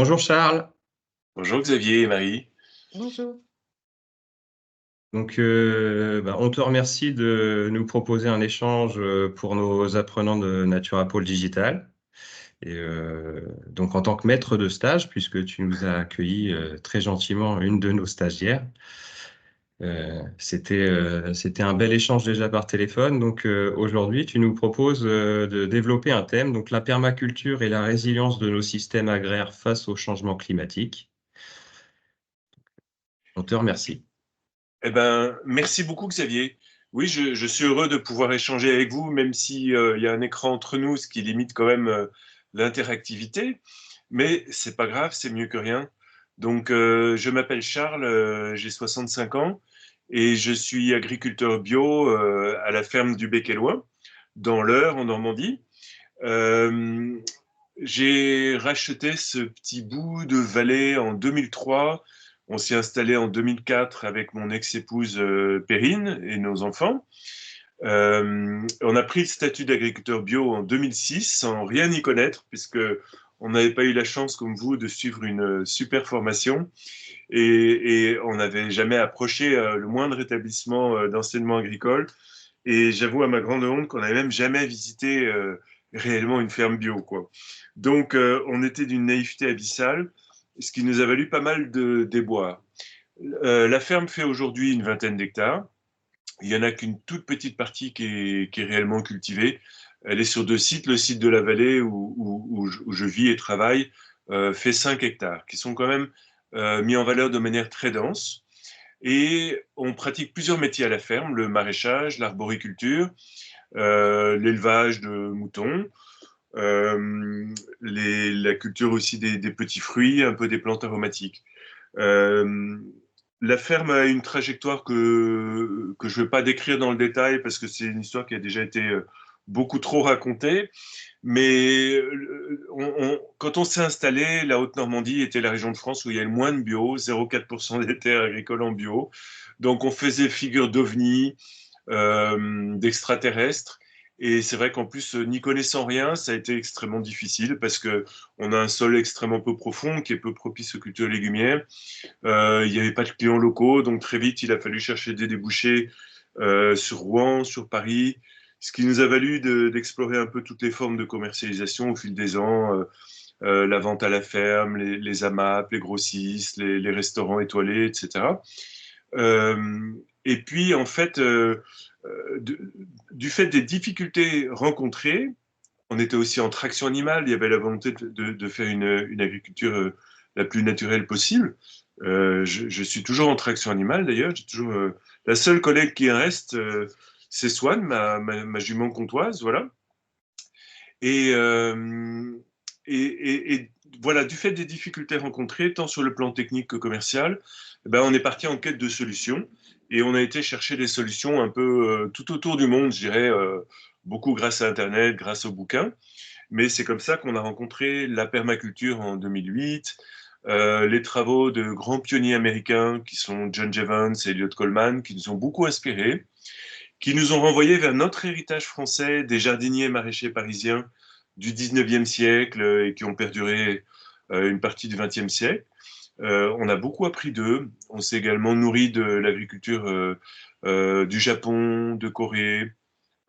Bonjour Charles. Bonjour Xavier et Marie. Bonjour. On te remercie de nous proposer un échange pour nos apprenants de Natura Pôle Digital. En tant que maître de stage, puisque tu nous as accueillis très gentiment une de nos stagiaires, c'était un bel échange déjà par téléphone. Aujourd'hui, tu nous proposes de développer un thème, donc la permaculture et la résilience de nos systèmes agraires face au changement climatique. On te remercie. Merci beaucoup Xavier. Oui, je suis heureux de pouvoir échanger avec vous, même si il y a un écran entre nous, ce qui limite quand même l'interactivité. Mais c'est pas grave, c'est mieux que rien. Je m'appelle Charles, j'ai 65 ans et je suis agriculteur bio à la ferme du Bec et Loing, dans l'Eure, en Normandie. Euh, j'ai racheté ce petit bout de vallée en 2003. On s'y est installé en 2004 avec mon ex-épouse Perrine et nos enfants. On a pris le statut d'agriculteur bio en 2006 sans rien y connaître, puisque on n'avait pas eu la chance, comme vous, de suivre une super formation et on n'avait jamais approché le moindre établissement d'enseignement agricole. Et j'avoue à ma grande honte qu'on n'avait même jamais visité réellement une ferme bio, quoi. On était d'une naïveté abyssale, ce qui nous a valu pas mal de déboires. La ferme fait aujourd'hui une vingtaine d'hectares. Il y en a qu'une toute petite partie qui est réellement cultivée. Elle est sur deux sites. Le site de la vallée où je vis et travaille fait 5 hectares, qui sont quand même mis en valeur de manière très dense. Et on pratique plusieurs métiers à la ferme, le maraîchage, l'arboriculture, l'élevage de moutons, la culture aussi des petits fruits, un peu des plantes aromatiques. Euh, la ferme a une trajectoire que je ne vais pas décrire dans le détail parce que c'est une histoire qui a déjà été beaucoup trop racontée. Mais quand on s'est installé, la Haute-Normandie était la région de France où il y a le moins de bio, 0,4% des terres agricoles en bio. Donc on faisait figure d'ovni, d'extraterrestres. Et c'est vrai qu'en plus, n'y connaissant rien, ça a été extrêmement difficile parce que on a un sol extrêmement peu profond qui est peu propice aux cultures légumières. Il n'y avait pas de clients locaux, donc très vite, il a fallu chercher des débouchés sur Rouen, sur Paris, ce qui nous a valu d'explorer un peu toutes les formes de commercialisation au fil des ans, la vente à la ferme, les AMAP, les grossistes, les restaurants étoilés, etc. Et puis, en fait, du fait des difficultés rencontrées, on était aussi en traction animale. Il y avait la volonté de faire une agriculture la plus naturelle possible. Je suis toujours en traction animale d'ailleurs. J'ai toujours la seule collègue qui reste, c'est Swan, ma jument comtoise, voilà. Et, euh, et voilà, du fait des difficultés rencontrées, tant sur le plan technique que commercial, eh ben, on est parti en quête de solutions et on a été chercher des solutions un peu tout autour du monde, je dirais, beaucoup grâce à Internet, grâce aux bouquins. Mais c'est comme ça qu'on a rencontré la permaculture en 2008, les travaux de grands pionniers américains qui sont John Jevons et Elliott Coleman, qui nous ont beaucoup inspirés, qui nous ont renvoyés vers notre héritage français des jardiniers maraîchers parisiens du 19e siècle et qui ont perduré une partie du 20e siècle. On a beaucoup appris d'eux. On s'est également nourri de l'agriculture du Japon, de Corée,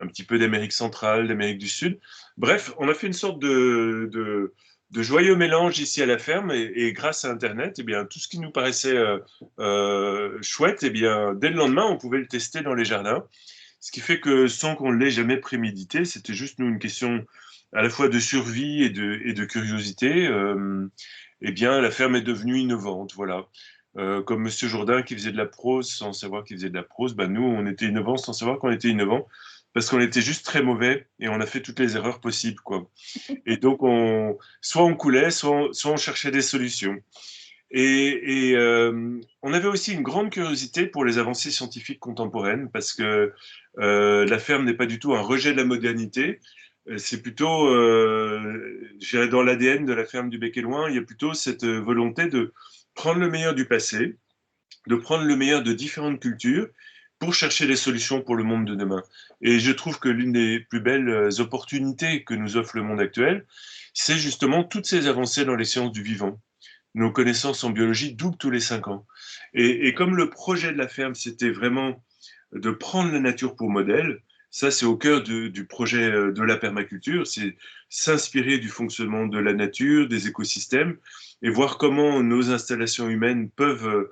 un petit peu d'Amérique centrale, d'Amérique du Sud. Bref, on a fait une sorte de joyeux mélange ici à la ferme et grâce à Internet, eh bien, tout ce qui nous paraissait chouette, eh bien, dès le lendemain, on pouvait le tester dans les jardins. Ce qui fait que sans qu'on l'ait jamais prémédité, c'était juste nous une question à la fois de survie et de curiosité. Eh bien, la ferme est devenue innovante, voilà. Comme Monsieur Jourdain qui faisait de la prose sans savoir qu'il faisait de la prose, bah nous, on était innovants sans savoir qu'on était innovants parce qu'on était juste très mauvais et on a fait toutes les erreurs possibles, quoi. Et donc, soit on coulait, soit on cherchait des solutions. On avait aussi une grande curiosité pour les avancées scientifiques contemporaines parce que la ferme n'est pas du tout un rejet de la modernité. C'est plutôt, je dirais, dans l'ADN de la ferme du Bec et Loing, il y a plutôt cette volonté de prendre le meilleur du passé, de prendre le meilleur de différentes cultures pour chercher des solutions pour le monde de demain. Et je trouve que l'une des plus belles opportunités que nous offre le monde actuel, c'est justement toutes ces avancées dans les sciences du vivant. nos connaissances en biologie doublent tous les 5 ans. Et comme le projet de la ferme, c'était vraiment de prendre la nature pour modèle, ça c'est au cœur du projet de la permaculture, c'est s'inspirer du fonctionnement de la nature, des écosystèmes, et voir comment nos installations humaines peuvent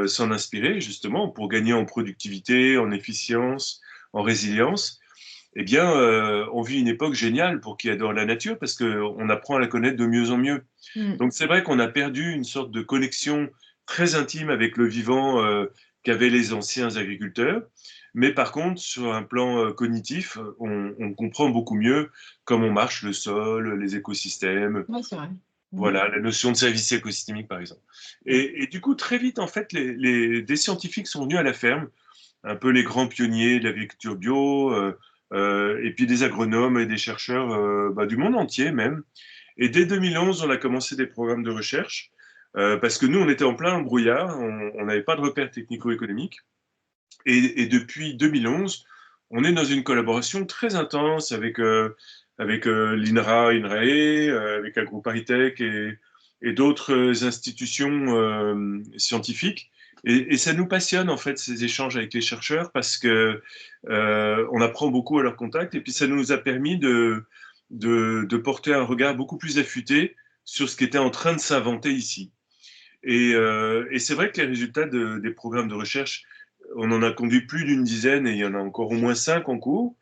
s'en inspirer justement pour gagner en productivité, en efficience, en résilience. Eh bien, on vit une époque géniale pour qui adore la nature parce qu'on apprend à la connaître de mieux en mieux. Mm. Donc c'est vrai qu'on a perdu une sorte de connexion très intime avec le vivant qu'avaient les anciens agriculteurs. Mais par contre, sur un plan cognitif, on comprend beaucoup mieux comment marche le sol, les écosystèmes, Ouais, c'est vrai. Mm. voilà, la notion de service écosystémique par exemple. Et du coup, très vite, en fait, des scientifiques sont venus à la ferme, un peu les grands pionniers de l'agriculture bio, et puis des agronomes et des chercheurs du monde entier même. Et dès 2011, on a commencé des programmes de recherche parce que nous, on était en plein brouillard, on n'avait pas de repères technico-économiques. Et depuis 2011, on est dans une collaboration très intense avec l'INRA, INRAE, avec AgroParisTech et d'autres institutions scientifiques. Et ça nous passionne en fait ces échanges avec les chercheurs parce que on apprend beaucoup à leur contact et puis ça nous a permis de porter un regard beaucoup plus affûté sur ce qui était en train de s'inventer ici. Et c'est vrai que les résultats des programmes de recherche, on en a conduit plus d'une dizaine et il y en a encore au moins 5 en cours,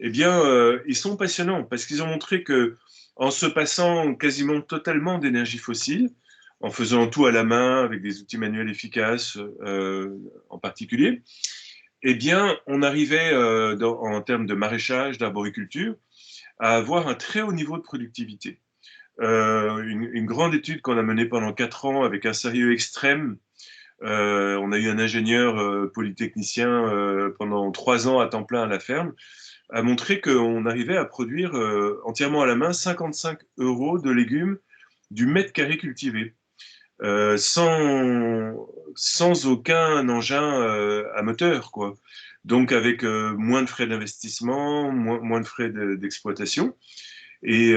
eh bien, ils sont passionnants parce qu'ils ont montré que en se passant quasiment totalement d'énergie fossile, en faisant tout à la main avec des outils manuels efficaces en particulier, eh bien, on arrivait en termes de maraîchage, d'arboriculture, à avoir un très haut niveau de productivité. Une grande étude qu'on a menée pendant 4 ans avec un sérieux extrême. On a eu un ingénieur polytechnicien pendant 3 ans à temps plein à la ferme, a montré qu'on arrivait à produire entièrement à la main 55 euros de légumes du mètre carré cultivé, sans aucun engin à moteur, quoi. Donc avec moins de frais d'investissement, moins de frais d'exploitation. Et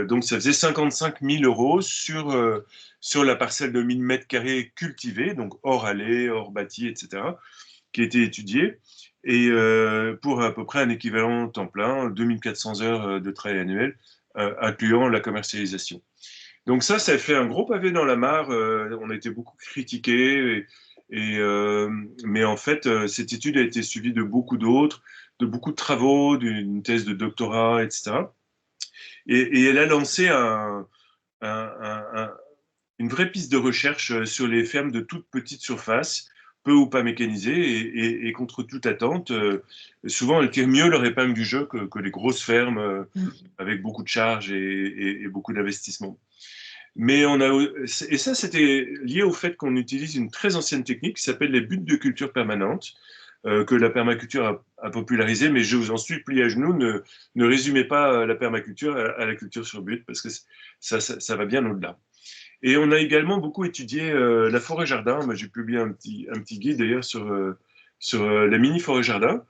donc, ça faisait 55 000 euros sur la parcelle de 1000 mètres carrés cultivée, donc hors allée, hors bâti, etc., qui a été étudiée. Et pour à peu près un équivalent temps plein, 2400 heures de travail annuel, incluant la commercialisation. Donc ça a fait un gros pavé dans la mare. On a été beaucoup critiqués. Mais en fait, cette étude a été suivie de beaucoup d'autres, de beaucoup de travaux, d'une thèse de doctorat, etc. Et elle a lancé une vraie piste de recherche sur les fermes de toute petite surface, peu ou pas mécanisées, et contre toute attente, souvent elles tirent mieux leur épingle du jeu que les grosses fermes avec beaucoup de charges et beaucoup d'investissement. Mais et ça, c'était lié au fait qu'on utilise une très ancienne technique qui s'appelle les buttes de culture permanente, que la permaculture a popularisé, mais je vous en suis plié à genoux, ne résumez pas la permaculture à la culture sur butte, parce que ça va bien au-delà. Et on a également beaucoup étudié la forêt-jardin. Moi, j'ai publié un petit guide d'ailleurs sur la mini-forêt-jardin.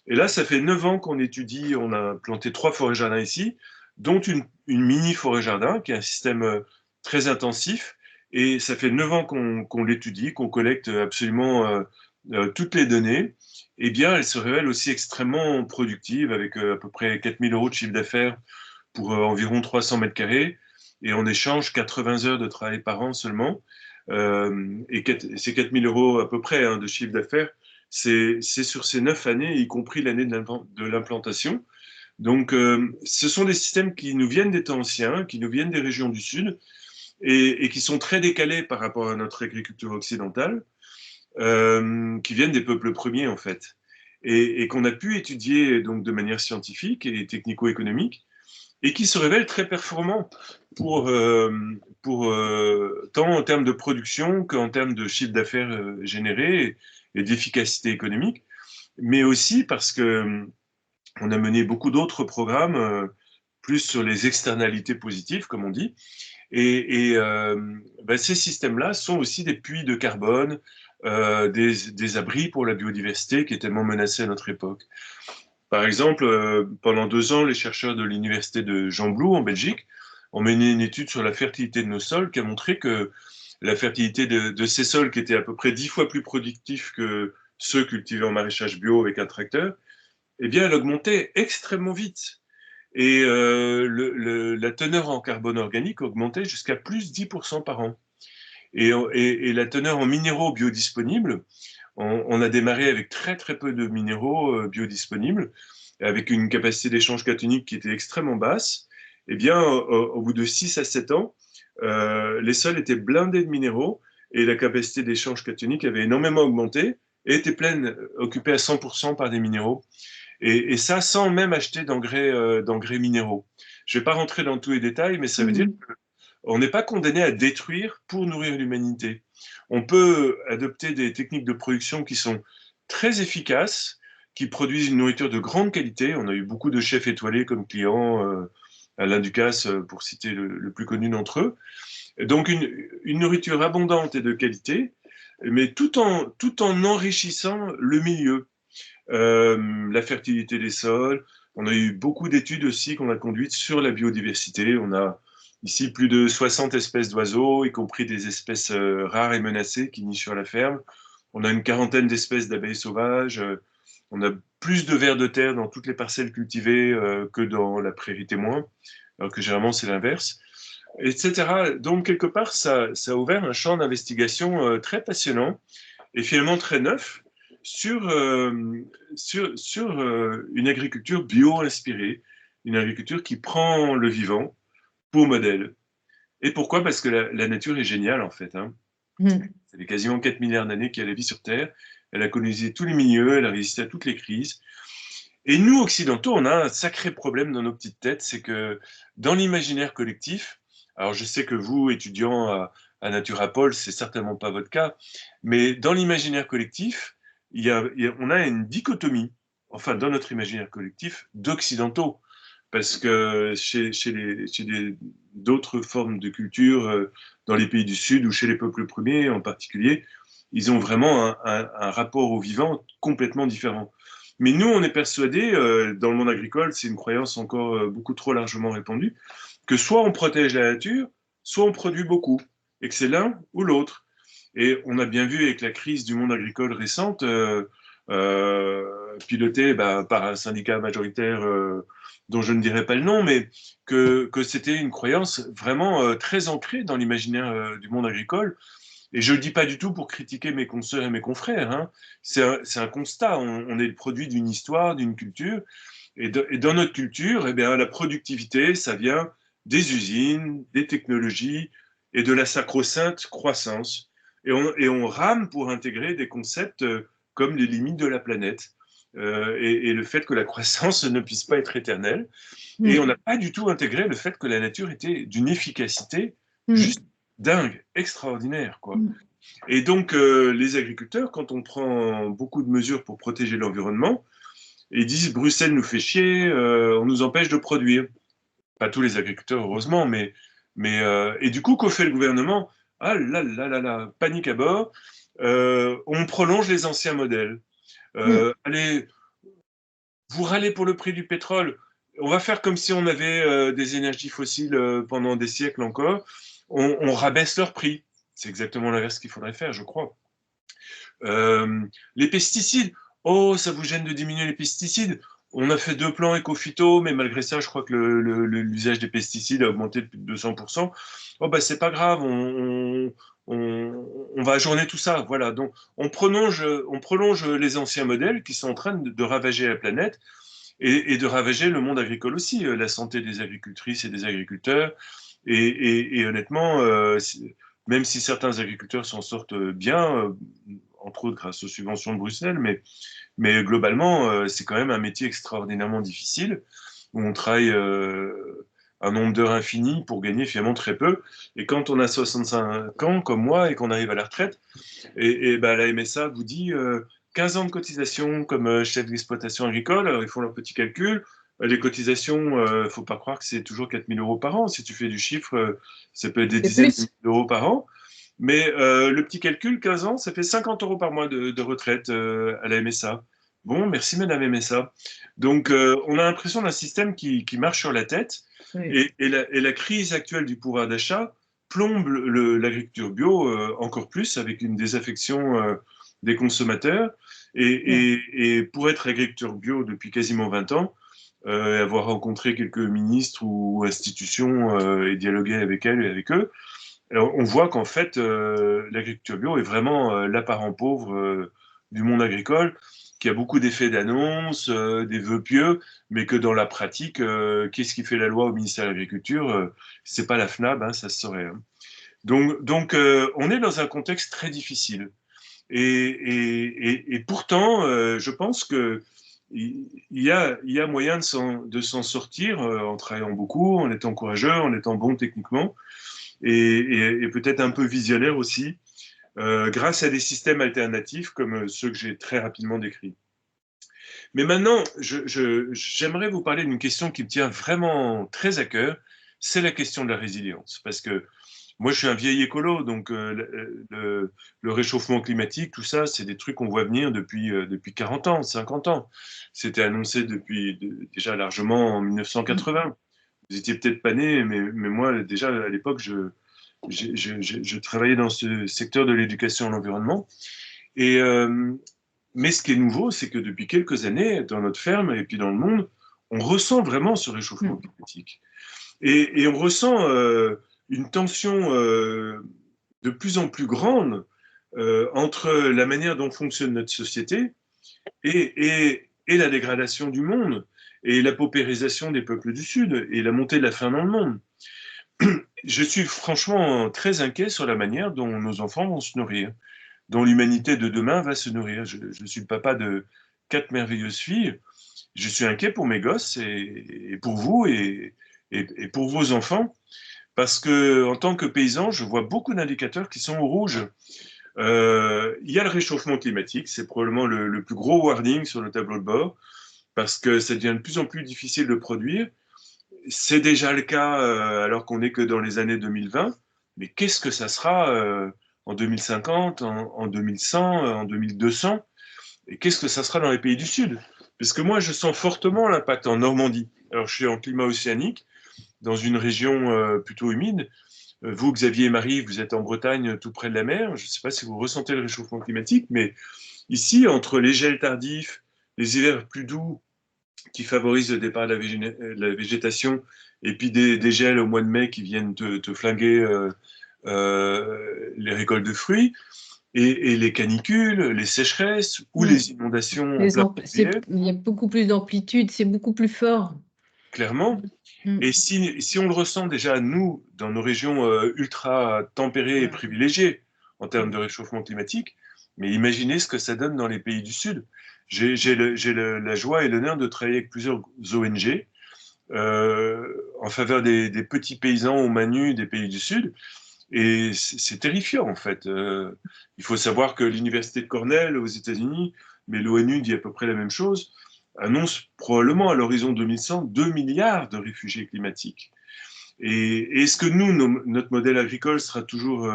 Et là, ça fait 9 ans qu'on étudie, on a planté 3 forêts-jardins ici, dont une mini-forêt-jardin, qui est un système très intensif. Et ça fait 9 ans qu'on l'étudie, qu'on collecte absolument toutes les données. Eh bien, elle se révèle aussi extrêmement productive, avec à peu près 4000 euros de chiffre d'affaires pour environ 300 mètres carrés. Et on échange 80 heures de travail par an seulement. Et ces 4000 euros à peu près de chiffre d'affaires, c'est sur ces 9 années, y compris l'année de l'implantation. Donc, ce sont des systèmes qui nous viennent des temps anciens, qui nous viennent des régions du Sud, et qui sont très décalés par rapport à notre agriculture occidentale, qui viennent des peuples premiers, en fait, et qu'on a pu étudier donc, de manière scientifique et technico-économique, et qui se révèlent très performants tant en termes de production qu'en termes de chiffre d'affaires généré et d'efficacité économique, mais aussi parce que on a mené beaucoup d'autres programmes, plus sur les externalités positives, comme on dit. Ces systèmes-là sont aussi des puits de carbone, des abris pour la biodiversité qui est tellement menacée à notre époque. Par exemple, pendant 2 ans, les chercheurs de l'université de Gembloux en Belgique ont mené une étude sur la fertilité de nos sols qui a montré que la fertilité de ces sols qui étaient à peu près 10 fois plus productifs que ceux cultivés en maraîchage bio avec un tracteur, eh bien, elle augmentait extrêmement vite. Et la teneur en carbone organique augmentait jusqu'à plus 10% par an. Et la teneur en minéraux biodisponibles, on a démarré avec très très peu de minéraux biodisponibles, avec une capacité d'échange cationique qui était extrêmement basse. Eh bien, au bout de 6 à 7 ans, les sols étaient blindés de minéraux et la capacité d'échange cationique avait énormément augmenté et était pleine, occupée à 100% par des minéraux. Et ça, sans même acheter d'engrais minéraux. Je ne vais pas rentrer dans tous les détails, mais ça veut dire qu'on n'est pas condamné à détruire pour nourrir l'humanité. On peut adopter des techniques de production qui sont très efficaces, qui produisent une nourriture de grande qualité. On a eu beaucoup de chefs étoilés comme clients, Alain Ducasse, pour citer le plus connu d'entre eux. Donc une nourriture abondante et de qualité, mais tout en enrichissant le milieu. La fertilité des sols. On a eu beaucoup d'études aussi qu'on a conduites sur la biodiversité. On a ici plus de 60 espèces d'oiseaux, y compris des espèces rares et menacées qui nient sur la ferme. On a une quarantaine d'espèces d'abeilles sauvages. On a plus de vers de terre dans toutes les parcelles cultivées que dans la prairie témoin, alors que généralement c'est l'inverse, etc. Donc quelque part, ça a ouvert un champ d'investigation très passionnant et finalement très neuf sur, une agriculture bio-inspirée, une agriculture qui prend le vivant pour modèle. Et pourquoi? Parce que la nature est géniale en fait. Hein. Ça fait quasiment 4 milliards d'années qu'il y a la vie sur Terre. Elle a colonisé tous les milieux, elle a résisté à toutes les crises. Et nous, occidentaux, on a un sacré problème dans nos petites têtes, c'est que dans l'imaginaire collectif, alors je sais que vous, étudiants à Naturapol, c'est certainement pas votre cas, mais dans l'imaginaire collectif, on a une dichotomie, enfin dans notre imaginaire collectif, d'occidentaux. Parce que chez d'autres formes de culture, dans les pays du Sud ou chez les peuples premiers en particulier, ils ont vraiment un rapport au vivant complètement différent. Mais nous, on est persuadés, dans le monde agricole, c'est une croyance encore beaucoup trop largement répandue, que soit on protège la nature, soit on produit beaucoup, et que c'est l'un ou l'autre. Et on a bien vu avec la crise du monde agricole récente, pilotée par un syndicat majoritaire dont je ne dirai pas le nom, mais que c'était une croyance vraiment très ancrée dans l'imaginaire du monde agricole. Et je ne le dis pas du tout pour critiquer mes consoeurs et mes confrères. Hein. C'est un constat. On est le produit d'une histoire, d'une culture. Et dans notre culture, eh bien, la productivité, ça vient des usines, des technologies et de la sacro-sainte croissance. Et on rame pour intégrer des concepts comme les limites de la planète et le fait que la croissance ne puisse pas être éternelle. Et on n'a pas du tout intégré le fait que la nature était d'une efficacité juste dingue, extraordinaire, quoi. Et donc, les agriculteurs, quand on prend beaucoup de mesures pour protéger l'environnement, ils disent Bruxelles nous fait chier, on nous empêche de produire. Pas tous les agriculteurs, heureusement, et du coup, qu'au fait le gouvernement? Ah là là là là, panique à bord, on prolonge les anciens modèles. Allez, vous râlez pour le prix du pétrole, on va faire comme si on avait des énergies fossiles pendant des siècles encore, on rabaisse leur prix. C'est exactement l'inverse qu'il faudrait faire, je crois. Les pesticides, oh, ça vous gêne de diminuer les pesticides? On a fait 2 plans éco-phyto, mais malgré ça, je crois que l'usage des pesticides a augmenté de plus de 200%. Oh, bah, c'est pas grave, on va ajourner tout ça. Voilà. Donc, on prolonge les anciens modèles qui sont en train de ravager la planète et de ravager le monde agricole aussi, la santé des agricultrices et des agriculteurs. Et honnêtement, même si certains agriculteurs s'en sortent bien, entre autres grâce aux subventions de Bruxelles, mais globalement, c'est quand même un métier extraordinairement difficile, où on travaille un nombre d'heures infini pour gagner finalement très peu. Et quand on a 65 ans, comme moi, et qu'on arrive à la retraite, et ben, la MSA vous dit 15 ans de cotisation comme chef d'exploitation agricole, alors ils font leur petit calcul. Les cotisations, il ne faut pas croire que c'est toujours 4 000 euros par an. Si tu fais du chiffre, ça peut être des C'est dizaines de plus. milliers d'euros par an. Mais le petit calcul, 15 ans, ça fait 50 euros par mois de retraite à la MSA. Bon, merci Madame MSA. Donc, on a l'impression d'un système qui marche sur la tête. Oui. Et la crise actuelle du pouvoir d'achat plombe l'agriculture bio encore plus avec une désaffection des consommateurs. Et pour être agriculteur bio depuis quasiment 20 ans, avoir rencontré quelques ministres ou institutions et dialogué avec elles et avec eux, alors, on voit qu'en fait, l'agriculture bio est vraiment l'apparent pauvre du monde agricole, qui a beaucoup d'effets d'annonce, des vœux pieux, mais que dans la pratique, qu'est-ce qui fait la loi au ministère de l'Agriculture? C'est pas la FNAB, hein, ça se saurait. Hein. Donc on est dans un contexte très difficile. Et pourtant, je pense que il y a moyen de s'en sortir en travaillant beaucoup, en étant courageux, en étant bon techniquement et peut-être un peu visionnaire aussi, grâce à des systèmes alternatifs comme ceux que j'ai très rapidement décrits. Mais maintenant, j'aimerais vous parler d'une question qui me tient vraiment très à cœur, c'est la question de la résilience. Parce que moi, je suis un vieil écolo, donc le réchauffement climatique, tout ça, c'est des trucs qu'on voit venir depuis 40 ans, 50 ans. C'était annoncé déjà largement en 1980. Vous étiez peut-être pas né, mais moi, déjà, à l'époque, je travaillais dans ce secteur de l'éducation à l'environnement. Et, mais ce qui est nouveau, c'est que depuis quelques années, dans notre ferme et puis dans le monde, on ressent vraiment ce réchauffement climatique. Et on ressent une tension de plus en plus grande entre la manière dont fonctionne notre société et la dégradation du monde, et la paupérisation des peuples du Sud, et la montée de la faim dans le monde. Je suis franchement très inquiet sur la manière dont nos enfants vont se nourrir, dont l'humanité de demain va se nourrir. Je suis le papa de 4 merveilleuses filles. Je suis inquiet pour mes gosses et pour vous et pour vos enfants, parce que en tant que paysan, je vois beaucoup d'indicateurs qui sont au rouge. Il y a le réchauffement climatique, c'est probablement le plus gros warning sur le tableau de bord, parce que ça devient de plus en plus difficile de produire. C'est déjà le cas alors qu'on n'est que dans les années 2020, mais qu'est-ce que ça sera en 2050, en 2100, en 2200, et qu'est-ce que ça sera dans les pays du Sud? Parce que moi, je sens fortement l'impact en Normandie. Alors, je suis en climat océanique, dans une région plutôt humide. Vous, Xavier et Marie, vous êtes en Bretagne, tout près de la mer. Je ne sais pas si vous ressentez le réchauffement climatique, mais ici, entre les gels tardifs, les hivers plus doux qui favorisent le départ de la végétation, et puis des gels au mois de mai qui viennent te flinguer les récoltes de fruits, et les canicules, les sécheresses ou les inondations en plein juillet, Il y a beaucoup plus d'amplitude, c'est beaucoup plus fort. clairement. Et si on le ressent déjà, nous, dans nos régions ultra tempérées et privilégiées en termes de réchauffement climatique, mais imaginez ce que ça donne dans les pays du Sud. J'ai la joie et l'honneur de travailler avec plusieurs ONG en faveur des petits paysans aux mains nues des pays du Sud. Et c'est terrifiant, en fait. Il faut savoir que l'université de Cornell aux États-Unis, mais l'ONU dit à peu près la même chose, annonce probablement à l'horizon 2100 2 milliards de réfugiés climatiques. Et est-ce que nous, notre modèle agricole sera toujours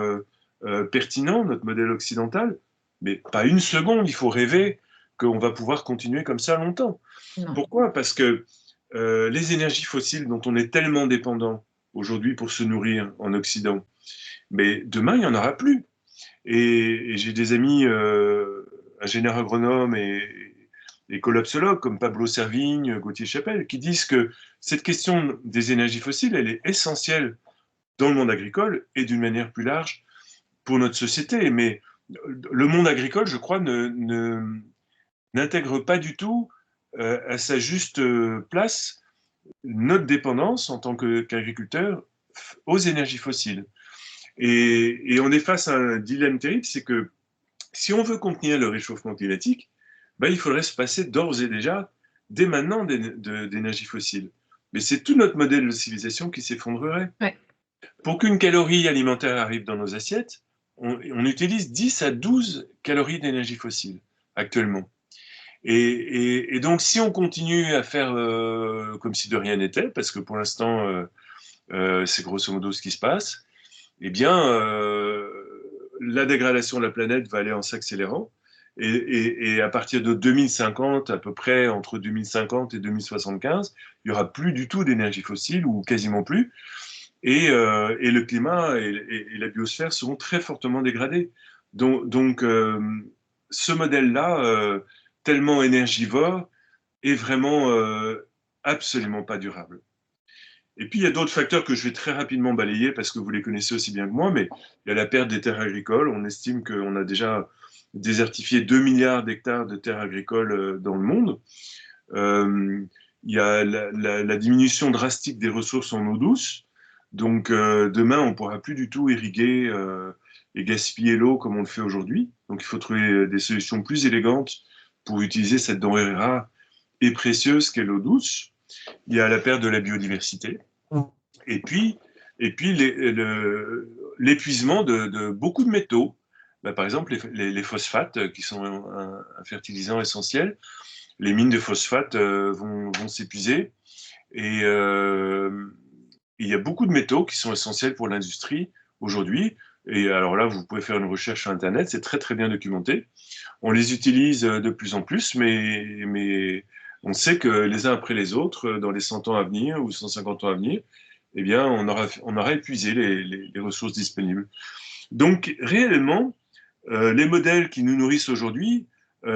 pertinent, notre modèle occidental? Mais pas une seconde, il faut rêver qu'on va pouvoir continuer comme ça longtemps. Non. Pourquoi? Parce que les énergies fossiles dont on est tellement dépendant aujourd'hui pour se nourrir en Occident, mais demain, il n'y en aura plus. Et j'ai des amis ingénieurs agronomes et collapsologues comme Pablo Servigne, Gauthier Chapelle, qui disent que cette question des énergies fossiles, elle est essentielle dans le monde agricole et d'une manière plus large pour notre société. Mais le monde agricole, je crois, n'intègre pas du tout à sa juste place notre dépendance en tant qu'agriculteur aux énergies fossiles. Et on est face à un dilemme terrible, c'est que si on veut contenir le réchauffement climatique, ben, il faudrait se passer d'ores et déjà, dès maintenant, d'énergie fossile. Mais c'est tout notre modèle de civilisation qui s'effondrerait. Ouais. Pour qu'une calorie alimentaire arrive dans nos assiettes, on utilise 10 à 12 calories d'énergie fossile actuellement. Et donc, si on continue à faire comme si de rien n'était, parce que pour l'instant, c'est grosso modo ce qui se passe, eh bien, la dégradation de la planète va aller en s'accélérant. Et à partir de 2050, à peu près entre 2050 et 2075, il n'y aura plus du tout d'énergie fossile, ou quasiment plus. et le climat et la biosphère seront très fortement dégradés. Donc ce modèle-là, tellement énergivore, est vraiment absolument pas durable. Et puis, il y a d'autres facteurs que je vais très rapidement balayer parce que vous les connaissez aussi bien que moi, mais il y a la perte des terres agricoles. On estime qu'on a déjà désertifié 2 milliards d'hectares de terres agricoles dans le monde. Il y a la diminution drastique des ressources en eau douce. Donc, demain, on ne pourra plus du tout irriguer et gaspiller l'eau comme on le fait aujourd'hui. Donc, il faut trouver des solutions plus élégantes pour utiliser cette denrée rare et précieuse qu'est l'eau douce. Il y a la perte de la biodiversité. Et puis l'épuisement de beaucoup de métaux. Ben, par exemple, les phosphates, qui sont un fertilisant essentiel, les mines de phosphate vont s'épuiser. Et il y a beaucoup de métaux qui sont essentiels pour l'industrie aujourd'hui. Et alors là, vous pouvez faire une recherche sur Internet, c'est très très bien documenté. On les utilise de plus en plus, mais on sait que les uns après les autres, dans les 100 ans à venir ou 150 ans à venir, eh bien, on aura épuisé les ressources disponibles. Donc, réellement, les modèles qui nous nourrissent aujourd'hui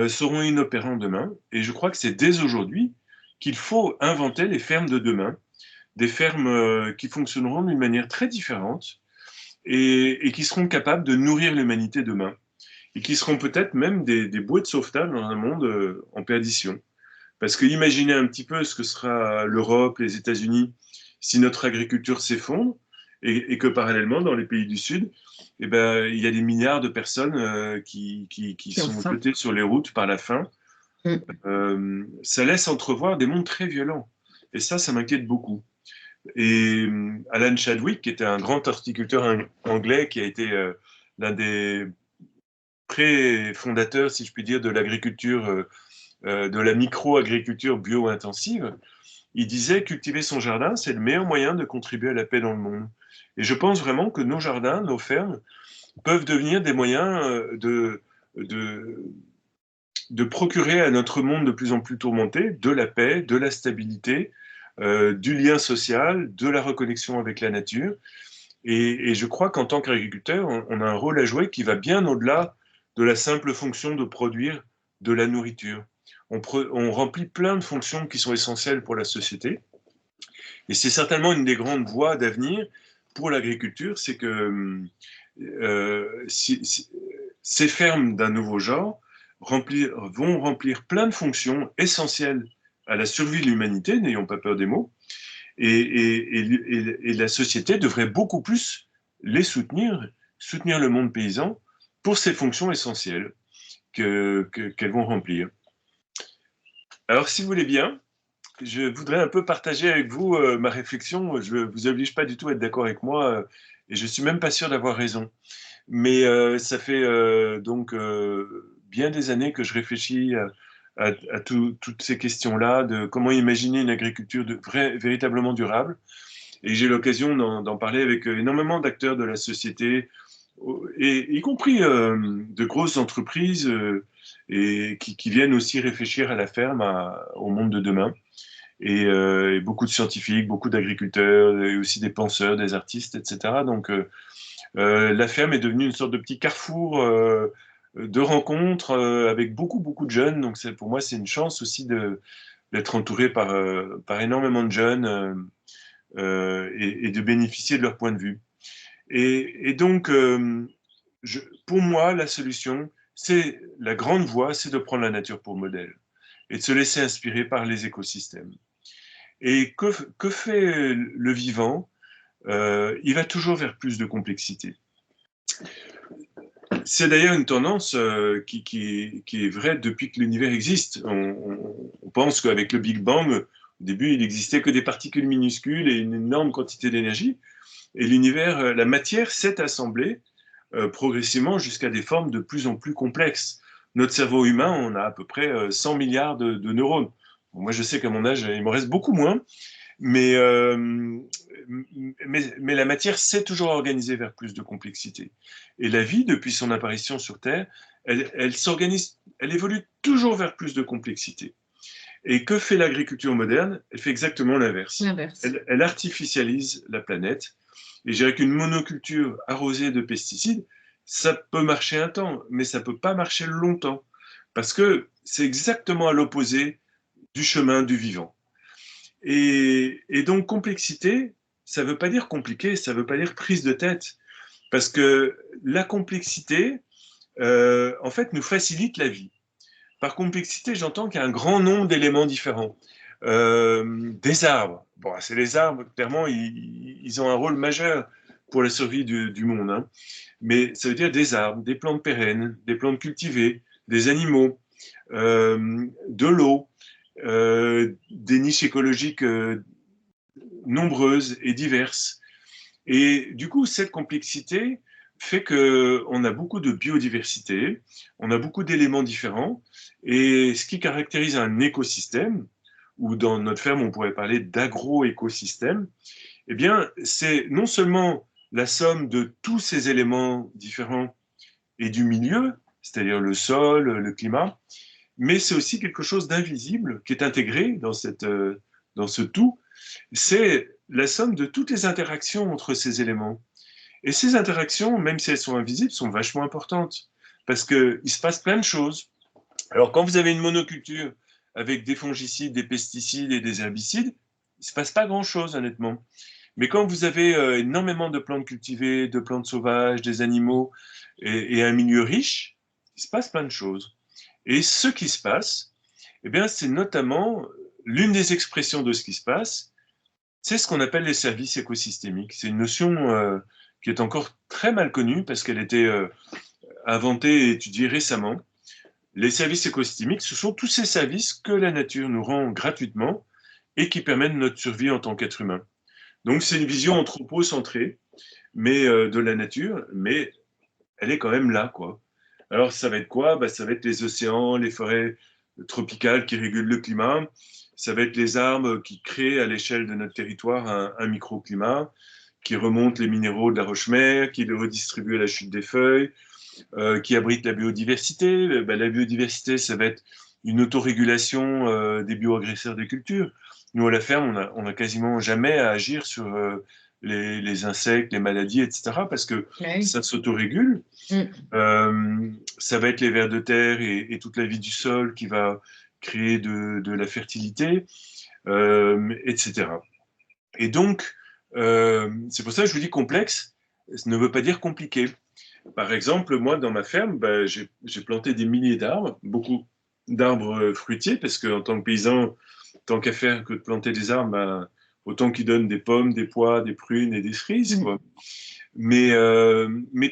seront inopérants demain. Et je crois que c'est dès aujourd'hui qu'il faut inventer les fermes de demain, des fermes qui fonctionneront d'une manière très différente et qui seront capables de nourrir l'humanité demain. Et qui seront peut-être même des bouées de sauvetage dans un monde en perdition. Parce que imaginez un petit peu ce que sera l'Europe, les États-Unis, si notre agriculture s'effondre et que parallèlement, dans les pays du Sud, eh ben, il y a des milliards de personnes qui sont jetées sur les routes par la faim. Ça laisse entrevoir des mondes très violents. Et ça m'inquiète beaucoup. Et Alan Chadwick, qui était un grand horticulteur anglais, qui a été l'un des pré-fondateur, si je puis dire, de l'agriculture, de la micro-agriculture bio-intensive, il disait cultiver son jardin, c'est le meilleur moyen de contribuer à la paix dans le monde. Et je pense vraiment que nos jardins, nos fermes, peuvent devenir des moyens de procurer à notre monde de plus en plus tourmenté de la paix, de la stabilité, du lien social, de la reconnexion avec la nature. Et je crois qu'en tant qu'agriculteur, on a un rôle à jouer qui va bien au-delà de la simple fonction de produire de la nourriture. On remplit plein de fonctions qui sont essentielles pour la société. Et c'est certainement une des grandes voies d'avenir pour l'agriculture, c'est que ces fermes d'un nouveau genre vont remplir plein de fonctions essentielles à la survie de l'humanité, n'ayons pas peur des mots, et la société devrait beaucoup plus les soutenir le monde paysan pour ces fonctions essentielles qu'elles vont remplir. Alors, si vous voulez bien, je voudrais un peu partager avec vous ma réflexion. Je ne vous oblige pas du tout à être d'accord avec moi, et je ne suis même pas sûr d'avoir raison. Mais ça fait donc bien des années que je réfléchis à toutes ces questions-là, de comment imaginer une agriculture véritablement durable. Et j'ai l'occasion d'en parler avec énormément d'acteurs de la société, y compris de grosses entreprises et qui viennent aussi réfléchir à la ferme, au monde de demain. Et beaucoup de scientifiques, beaucoup d'agriculteurs, et aussi des penseurs, des artistes, etc. Donc la ferme est devenue une sorte de petit carrefour de rencontres avec beaucoup de jeunes. Donc pour moi, c'est une chance aussi d'être entouré par énormément de jeunes et de bénéficier de leur point de vue. Et donc, pour moi, la solution, c'est la grande voie, c'est de prendre la nature pour modèle et de se laisser inspirer par les écosystèmes. Et que fait le vivant? Il va toujours vers plus de complexité. C'est d'ailleurs une tendance qui est vraie depuis que l'univers existe. On pense qu'avec le Big Bang, au début, il n'existait que des particules minuscules et une énorme quantité d'énergie. Et l'univers, la matière s'est assemblée progressivement jusqu'à des formes de plus en plus complexes. Notre cerveau humain, on a à peu près 100 milliards de neurones. Bon, moi, je sais qu'à mon âge, il me reste beaucoup moins. Mais la matière s'est toujours organisée vers plus de complexité. Et la vie, depuis son apparition sur Terre, elle s'organise, elle évolue toujours vers plus de complexité. Et que fait l'agriculture moderne? Elle fait exactement l'inverse. Elle artificialise la planète Et je dirais qu'une monoculture arrosée de pesticides, ça peut marcher un temps, mais ça ne peut pas marcher longtemps, parce que c'est exactement à l'opposé du chemin du vivant. Et donc complexité, ça ne veut pas dire compliqué, ça ne veut pas dire prise de tête, parce que la complexité, en fait, nous facilite la vie. Par complexité, j'entends qu'il y a un grand nombre d'éléments différents. Des arbres. Bon, c'est les arbres, clairement, ils ont un rôle majeur pour la survie du monde. Hein. Mais ça veut dire des arbres, des plantes pérennes, des plantes cultivées, des animaux, de l'eau, des niches écologiques nombreuses et diverses. Et du coup, cette complexité fait qu'on a beaucoup de biodiversité, on a beaucoup d'éléments différents, et ce qui caractérise un écosystème, ou dans notre ferme, on pourrait parler d'agro-écosystème, eh bien, c'est non seulement la somme de tous ces éléments différents et du milieu, c'est-à-dire le sol, le climat, mais c'est aussi quelque chose d'invisible qui est intégré dans ce tout. C'est la somme de toutes les interactions entre ces éléments. Et ces interactions, même si elles sont invisibles, sont vachement importantes parce qu'il se passe plein de choses. Alors, quand vous avez une monoculture avec des fongicides, des pesticides et des herbicides, il ne se passe pas grand-chose, honnêtement. Mais quand vous avez énormément de plantes cultivées, de plantes sauvages, des animaux et un milieu riche, il se passe plein de choses. Et ce qui se passe, eh bien, c'est notamment l'une des expressions de ce qui se passe, c'est ce qu'on appelle les services écosystémiques. C'est une notion qui est encore très mal connue parce qu'elle a été inventée et étudiée récemment. Les services écosystémiques, ce sont tous ces services que la nature nous rend gratuitement et qui permettent notre survie en tant qu'être humain. Donc c'est une vision anthropocentrée mais, de la nature, mais elle est quand même là, quoi. Alors ça va être quoi? Ça va être les océans, les forêts tropicales qui régulent le climat, ça va être les arbres qui créent à l'échelle de notre territoire un microclimat, qui remontent les minéraux de la roche-mère, qui les redistribuent à la chute des feuilles, qui abritent la biodiversité. La biodiversité, ça va être une autorégulation des bioagresseurs des cultures. Nous, à la ferme, on a quasiment jamais à agir sur les insectes, les maladies, etc., parce que Oui. ça s'autorégule. Mm. Ça va être les vers de terre et toute la vie du sol qui va créer de la fertilité, etc. Et donc, c'est pour ça que je vous dis complexe, ça ne veut pas dire compliqué. Par exemple, moi, dans ma ferme, j'ai planté des milliers d'arbres, beaucoup d'arbres fruitiers, parce qu'en tant que paysan, tant qu'à faire que de planter des arbres, autant qu'ils donnent des pommes, des pois, des prunes et des cerises, quoi. Mais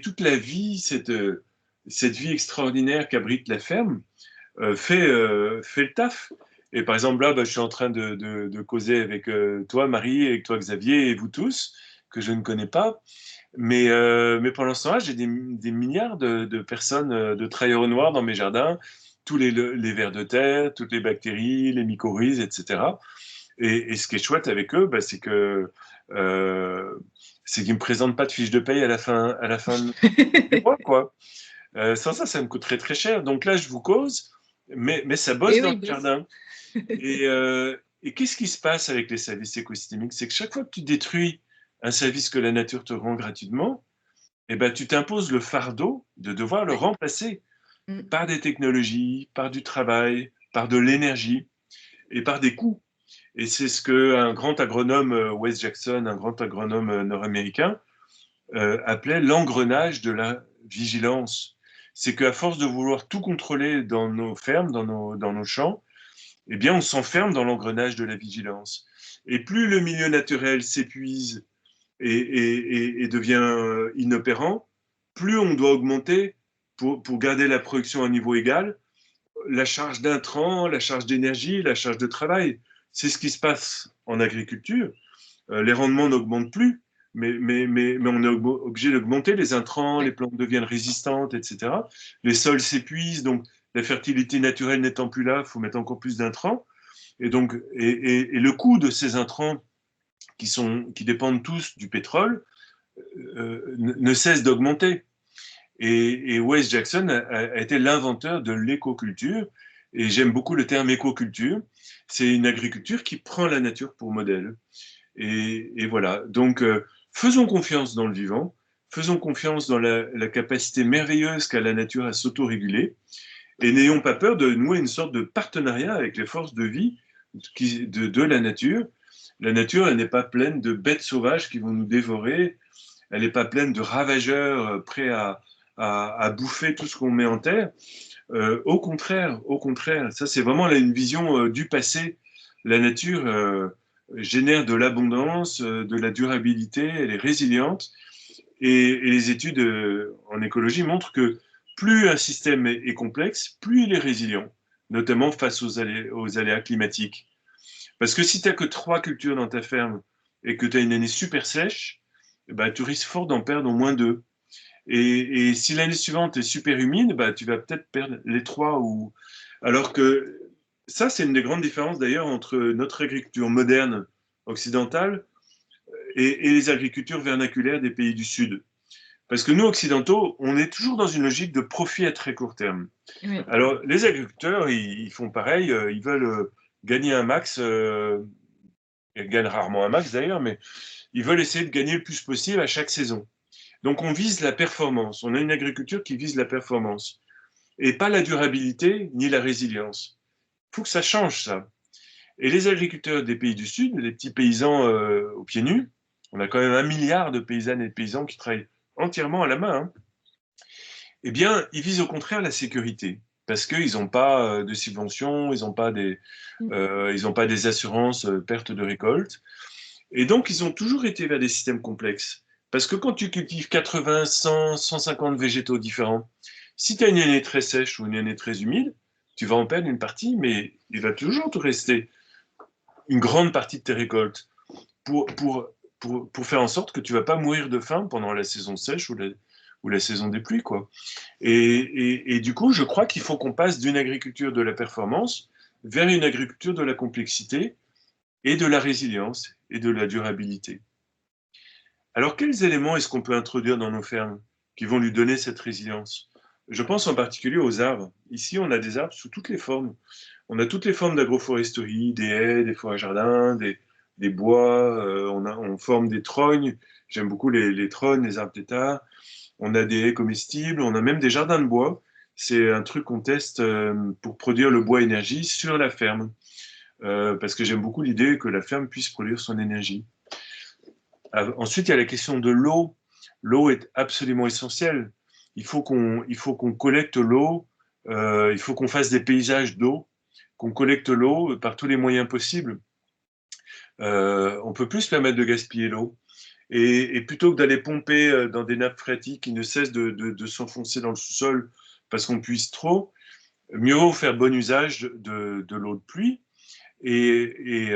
toute la vie, cette vie extraordinaire qu'abrite la ferme, fait le taf. Et par exemple, là, je suis en train de causer avec toi, Marie, avec toi, Xavier, et vous tous, que je ne connais pas. Mais pendant ce temps-là, j'ai des milliards de personnes, de travailleurs noirs dans mes jardins, tous les vers de terre, toutes les bactéries, les mycorhizes, etc. Et ce qui est chouette avec eux, c'est qu'ils me présentent pas de fiche de paye à la fin du mois, quoi. Sans ça, ça me coûterait très cher. Donc là, je vous cause, mais ça bosse Et dans oui, le jardin. Et qu'est-ce qui se passe avec les services écosystémiques? C'est que chaque fois que tu détruis un service que la nature te rend gratuitement, eh ben, tu t'imposes le fardeau de devoir le ouais. remplacer Mm. par des technologies, par du travail, par de l'énergie et par des coûts. Et c'est ce qu'un grand agronome, Wes Jackson, un grand agronome nord-américain, appelait l'engrenage de la vigilance. C'est qu'à force de vouloir tout contrôler dans nos fermes, dans nos champs, eh bien, on s'enferme dans l'engrenage de la vigilance. Et plus le milieu naturel s'épuise et devient inopérant, plus on doit augmenter pour garder la production à un niveau égal, la charge d'intrants, la charge d'énergie, la charge de travail. C'est ce qui se passe en agriculture. Les rendements n'augmentent plus, mais on est obligé d'augmenter les intrants, les Ouais. plantes deviennent résistantes, etc. Les sols s'épuisent, donc la fertilité naturelle n'étant plus là, il faut mettre encore plus d'intrants. Et donc, et le coût de ces intrants qui dépendent tous du pétrole ne cesse d'augmenter. Et Wes Jackson a été l'inventeur de l'écoculture. Et j'aime beaucoup le terme écoculture. C'est une agriculture qui prend la nature pour modèle. Et voilà. Donc, faisons confiance dans le vivant, faisons confiance dans la capacité merveilleuse qu'a la nature à s'autoréguler, et n'ayons pas peur de nouer une sorte de partenariat avec les forces de vie de la nature. La nature, elle n'est pas pleine de bêtes sauvages qui vont nous dévorer, elle n'est pas pleine de ravageurs prêts à bouffer tout ce qu'on met en terre. Au contraire, ça c'est vraiment là, une vision du passé. La nature génère de l'abondance, de la durabilité, elle est résiliente. Et les études en écologie montrent que plus un système est complexe, plus il est résilient, notamment face aux aléas climatiques. Parce que si tu n'as que 3 cultures dans ta ferme et que tu as une année super sèche, bah, tu risques fort d'en perdre au moins 2. Et si l'année suivante est super humide, bah, tu vas peut-être perdre les 3. Alors que ça, c'est une des grandes différences d'ailleurs entre notre agriculture moderne occidentale et les agricultures vernaculaires des pays du Sud. Parce que nous, occidentaux, on est toujours dans une logique de profit à très court terme. Oui. Alors, les agriculteurs, ils font pareil, ils veulent gagner un max, ils gagnent rarement un max d'ailleurs, mais ils veulent essayer de gagner le plus possible à chaque saison. Donc, on vise la performance. On a une agriculture qui vise la performance et pas la durabilité ni la résilience. Il faut que ça change, ça. Et les agriculteurs des pays du Sud, les petits paysans aux pieds nus, on a quand même 1 milliard de paysannes et de paysans qui travaillent entièrement à la main, hein. Eh bien, ils visent au contraire la sécurité, parce qu'ils n'ont pas de subventions, ils n'ont pas des assurances perte de récolte. Et donc, ils ont toujours été vers des systèmes complexes. Parce que quand tu cultives 80, 100, 150 végétaux différents, si tu as une année très sèche ou une année très humide, tu vas en perdre une partie, mais il va toujours te rester une grande partie de tes récoltes pour faire en sorte que tu ne vas pas mourir de faim pendant la saison sèche ou la saison des pluies, quoi. Et du coup, je crois qu'il faut qu'on passe d'une agriculture de la performance vers une agriculture de la complexité et de la résilience et de la durabilité. Alors, quels éléments est-ce qu'on peut introduire dans nos fermes qui vont lui donner cette résilience? Je pense en particulier aux arbres. Ici, on a des arbres sous toutes les formes. On a toutes les formes d'agroforesterie, des haies, des forêts jardins, des bois, on forme des trognes. J'aime beaucoup les trognes, les arbres têtards. On a des haies comestibles, on a même des jardins de bois. C'est un truc qu'on teste pour produire le bois énergie sur la ferme. Parce que j'aime beaucoup l'idée que la ferme puisse produire son énergie. Ensuite, il y a la question de l'eau. L'eau est absolument essentielle. Il faut qu'on collecte l'eau, il faut qu'on fasse des paysages d'eau, qu'on collecte l'eau par tous les moyens possibles. On ne peut plus se permettre de gaspiller l'eau. Et plutôt que d'aller pomper dans des nappes phréatiques qui ne cessent de s'enfoncer dans le sous-sol parce qu'on puise trop, mieux vaut faire bon usage de l'eau de pluie. Et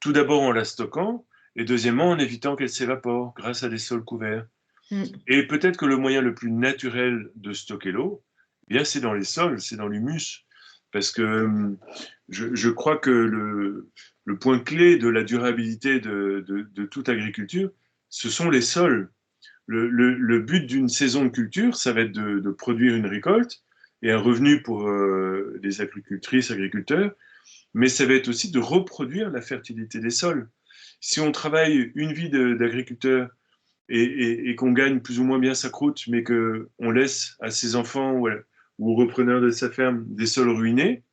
tout d'abord en la stockant, et deuxièmement en évitant qu'elle s'évapore grâce à des sols couverts. Et peut-être que le moyen le plus naturel de stocker l'eau, eh bien c'est dans les sols, c'est dans l'humus. Parce que je crois que le point clé de la durabilité de toute agriculture, ce sont les sols. Le but d'une saison de culture, ça va être de produire une récolte et un revenu pour les agricultrices, agriculteurs, mais ça va être aussi de reproduire la fertilité des sols. Si on travaille une vie d'agriculteur et qu'on gagne plus ou moins bien sa croûte, mais qu'on laisse à ses enfants ou aux repreneurs de sa ferme des sols ruinés,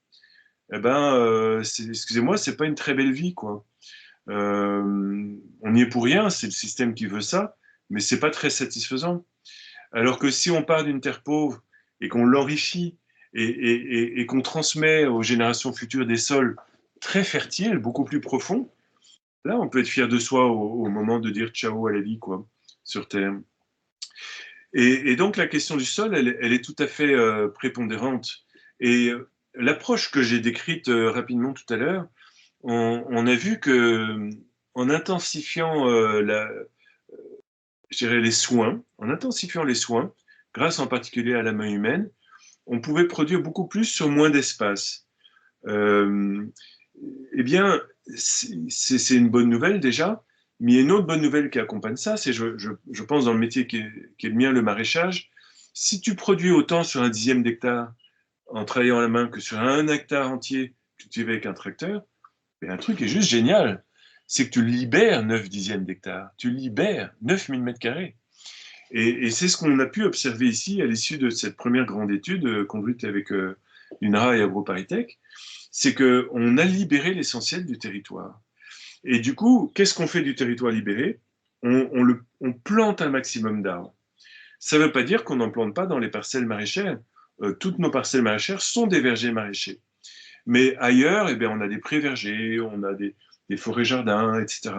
eh ben, excusez-moi, c'est pas une très belle vie, quoi. On y est pour rien, c'est le système qui veut ça, mais c'est pas très satisfaisant. Alors que si on part d'une terre pauvre et qu'on l'enrichit et qu'on transmet aux générations futures des sols très fertiles, beaucoup plus profonds, là, on peut être fier de soi au moment de dire ciao à la vie, quoi, sur Terre. Et donc, la question du sol, elle est tout à fait prépondérante. Et l'approche que j'ai décrite rapidement tout à l'heure, on a vu que en intensifiant je dirais les soins, grâce en particulier à la main humaine, on pouvait produire beaucoup plus sur moins d'espace. Eh bien, c'est une bonne nouvelle déjà, mais il y a une autre bonne nouvelle qui accompagne ça, c'est je pense dans le métier qui est le mien, le maraîchage, si tu produis autant sur un 10e d'hectare en travaillant à la main que sur un hectare entier cultivé avec un tracteur, un truc est juste génial. c'est que tu libères 9 dixièmes d'hectare, tu libères 9000 mètres carrés. Et c'est ce qu'on a pu observer ici à l'issue de cette première grande étude conduite avec l'INRA et AgroParisTech, c'est qu'on a libéré l'essentiel du territoire. Et du coup, qu'est-ce qu'on fait du territoire libéré? On plante un maximum d'arbres. Ça ne veut pas dire qu'on n'en plante pas dans les parcelles maraîchères. Toutes nos parcelles maraîchères sont des vergers maraîchers. Mais ailleurs, eh bien, on a des prés-vergers, on a des forêts-jardins, etc.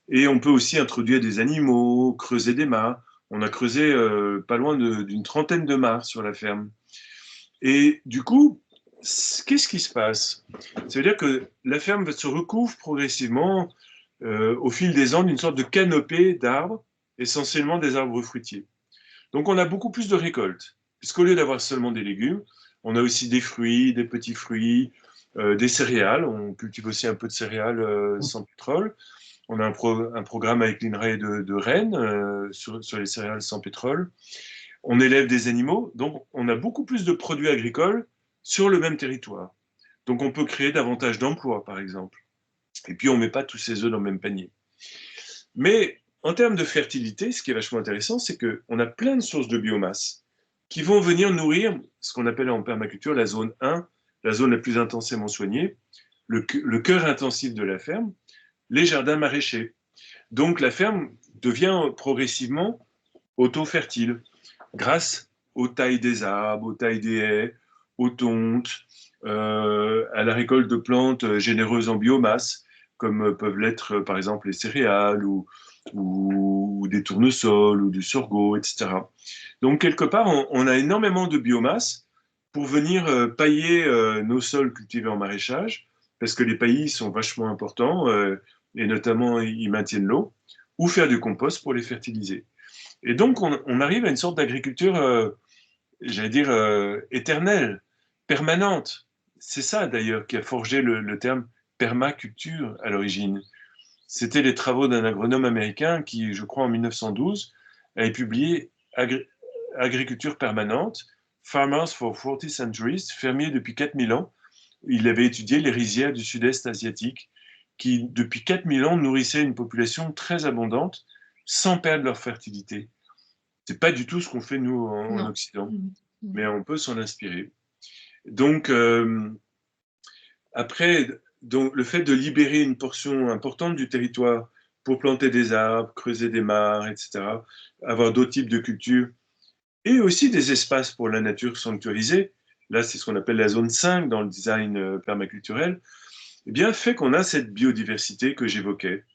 Et on peut aussi introduire des animaux, creuser des mares. On a creusé pas loin d'une trentaine de mares sur la ferme. Et du coup, qu'est-ce qui se passe? Ça veut dire que la ferme se recouvre progressivement au fil des ans d'une sorte de canopée d'arbres, essentiellement des arbres fruitiers. Donc on a beaucoup plus de récoltes, puisqu'au lieu d'avoir seulement des légumes, on a aussi des fruits, des petits fruits, des céréales. On cultive aussi un peu de céréales sans pétrole. On a un programme avec l'INRAE de Rennes sur les céréales sans pétrole. On élève des animaux, donc on a beaucoup plus de produits agricoles sur le même territoire. Donc on peut créer davantage d'emplois, par exemple. Et puis on ne met pas tous ses œufs dans le même panier. Mais en termes de fertilité, ce qui est vachement intéressant, c'est qu'on a plein de sources de biomasse qui vont venir nourrir ce qu'on appelle en permaculture la zone 1, la zone la plus intensément soignée, le cœur intensif de la ferme, les jardins maraîchers. Donc la ferme devient progressivement auto-fertile grâce aux tailles des arbres, aux tailles des haies, aux tontes, à la récolte de plantes généreuses en biomasse, comme peuvent l'être par exemple les céréales ou des tournesols ou du sorgho, etc. Donc quelque part, on a énormément de biomasse pour venir pailler nos sols cultivés en maraîchage, parce que les paillis sont vachement importants, et notamment ils maintiennent l'eau, ou faire du compost pour les fertiliser. Et donc on arrive à une sorte d'agriculture, j'allais dire, éternelle, permanente. C'est ça d'ailleurs qui a forgé le terme permaculture à l'origine. C'était les travaux d'un agronome américain qui, je crois en 1912, avait publié Agriculture permanente, Farmers for 40 Centuries, fermiers depuis 4000 ans. Il avait étudié les rizières du sud-est asiatique qui, depuis 4000 ans, nourrissaient une population très abondante sans perdre leur fertilité. C'est pas du tout ce qu'on fait nous en Non. Occident, Mm. Mm. mais on peut s'en inspirer. Donc, après, donc, le fait de libérer une portion importante du territoire pour planter des arbres, creuser des mares, etc., avoir d'autres types de cultures, et aussi des espaces pour la nature sanctuarisée, là c'est ce qu'on appelle la zone 5 dans le design permaculturel, eh bien, fait qu'on a cette biodiversité que j'évoquais.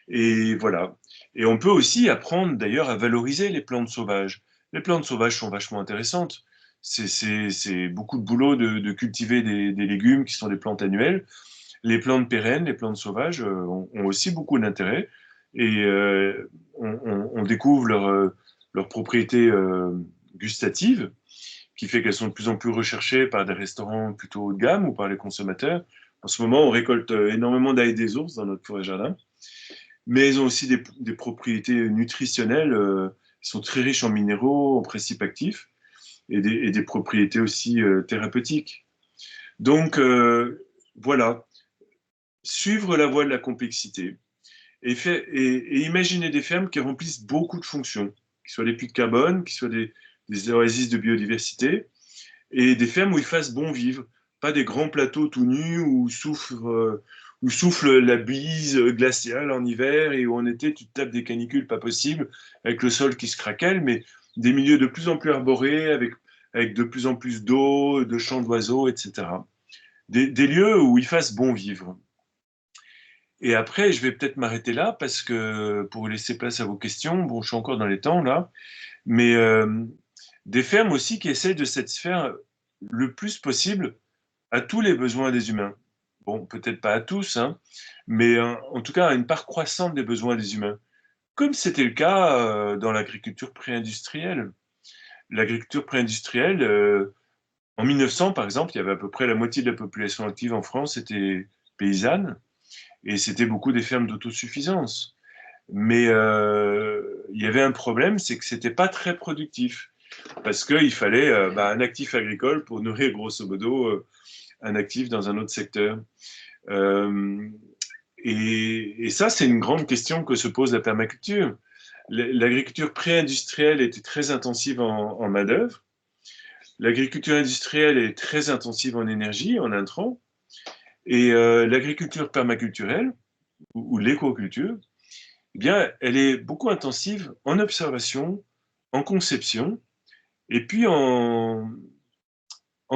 Et voilà. Et on peut aussi apprendre d'ailleurs à valoriser les plantes sauvages. Les plantes sauvages sont vachement intéressantes. C'est beaucoup de boulot de cultiver des légumes qui sont des plantes annuelles. Les plantes pérennes, les plantes sauvages ont aussi beaucoup d'intérêt. Et on découvre leurs propriétés gustatives, qui fait qu'elles sont de plus en plus recherchées par des restaurants plutôt haut de gamme ou par les consommateurs. En ce moment, on récolte énormément d'ail des ours dans notre forêt-jardin, mais elles ont aussi des propriétés nutritionnelles. Elles sont très riches en minéraux, en principes actifs, et des propriétés aussi thérapeutiques. Donc, voilà, suivre la voie de la complexité et imaginer des fermes qui remplissent beaucoup de fonctions, qui soient des puits de carbone, qui soient des oasis de biodiversité, et des fermes où il fasse bon vivre, pas des grands plateaux tout nus où souffle la bise glaciale en hiver et où en été tu te tapes des canicules pas possibles avec le sol qui se craquelle, mais des milieux de plus en plus arborés avec de plus en plus d'eau, de chants d'oiseaux, etc. Des lieux où il fasse bon vivre. Et après, je vais peut-être m'arrêter là parce que pour laisser place à vos questions, bon, je suis encore dans les temps là, mais des fermes aussi qui essaient de satisfaire le plus possible à tous les besoins des humains. Bon, peut-être pas à tous, hein, mais en tout cas à une part croissante des besoins des humains, comme c'était le cas dans l'agriculture pré-industrielle. L'agriculture pré-industrielle, en 1900 par exemple, il y avait à peu près la moitié de la population active en France était paysanne, et c'était beaucoup des fermes d'autosuffisance. Mais il y avait un problème, c'est que c'était pas très productif, parce qu'il fallait un actif agricole pour nourrir grosso modo un actif dans un autre secteur. Euh, Et ça, c'est une grande question que se pose la permaculture. L'agriculture pré-industrielle était très intensive en main-d'œuvre. L'agriculture industrielle est très intensive en énergie, en intrants. Et l'agriculture permaculturelle, ou l'écoculture, eh bien, elle est beaucoup intensive en observation, en conception, et puis en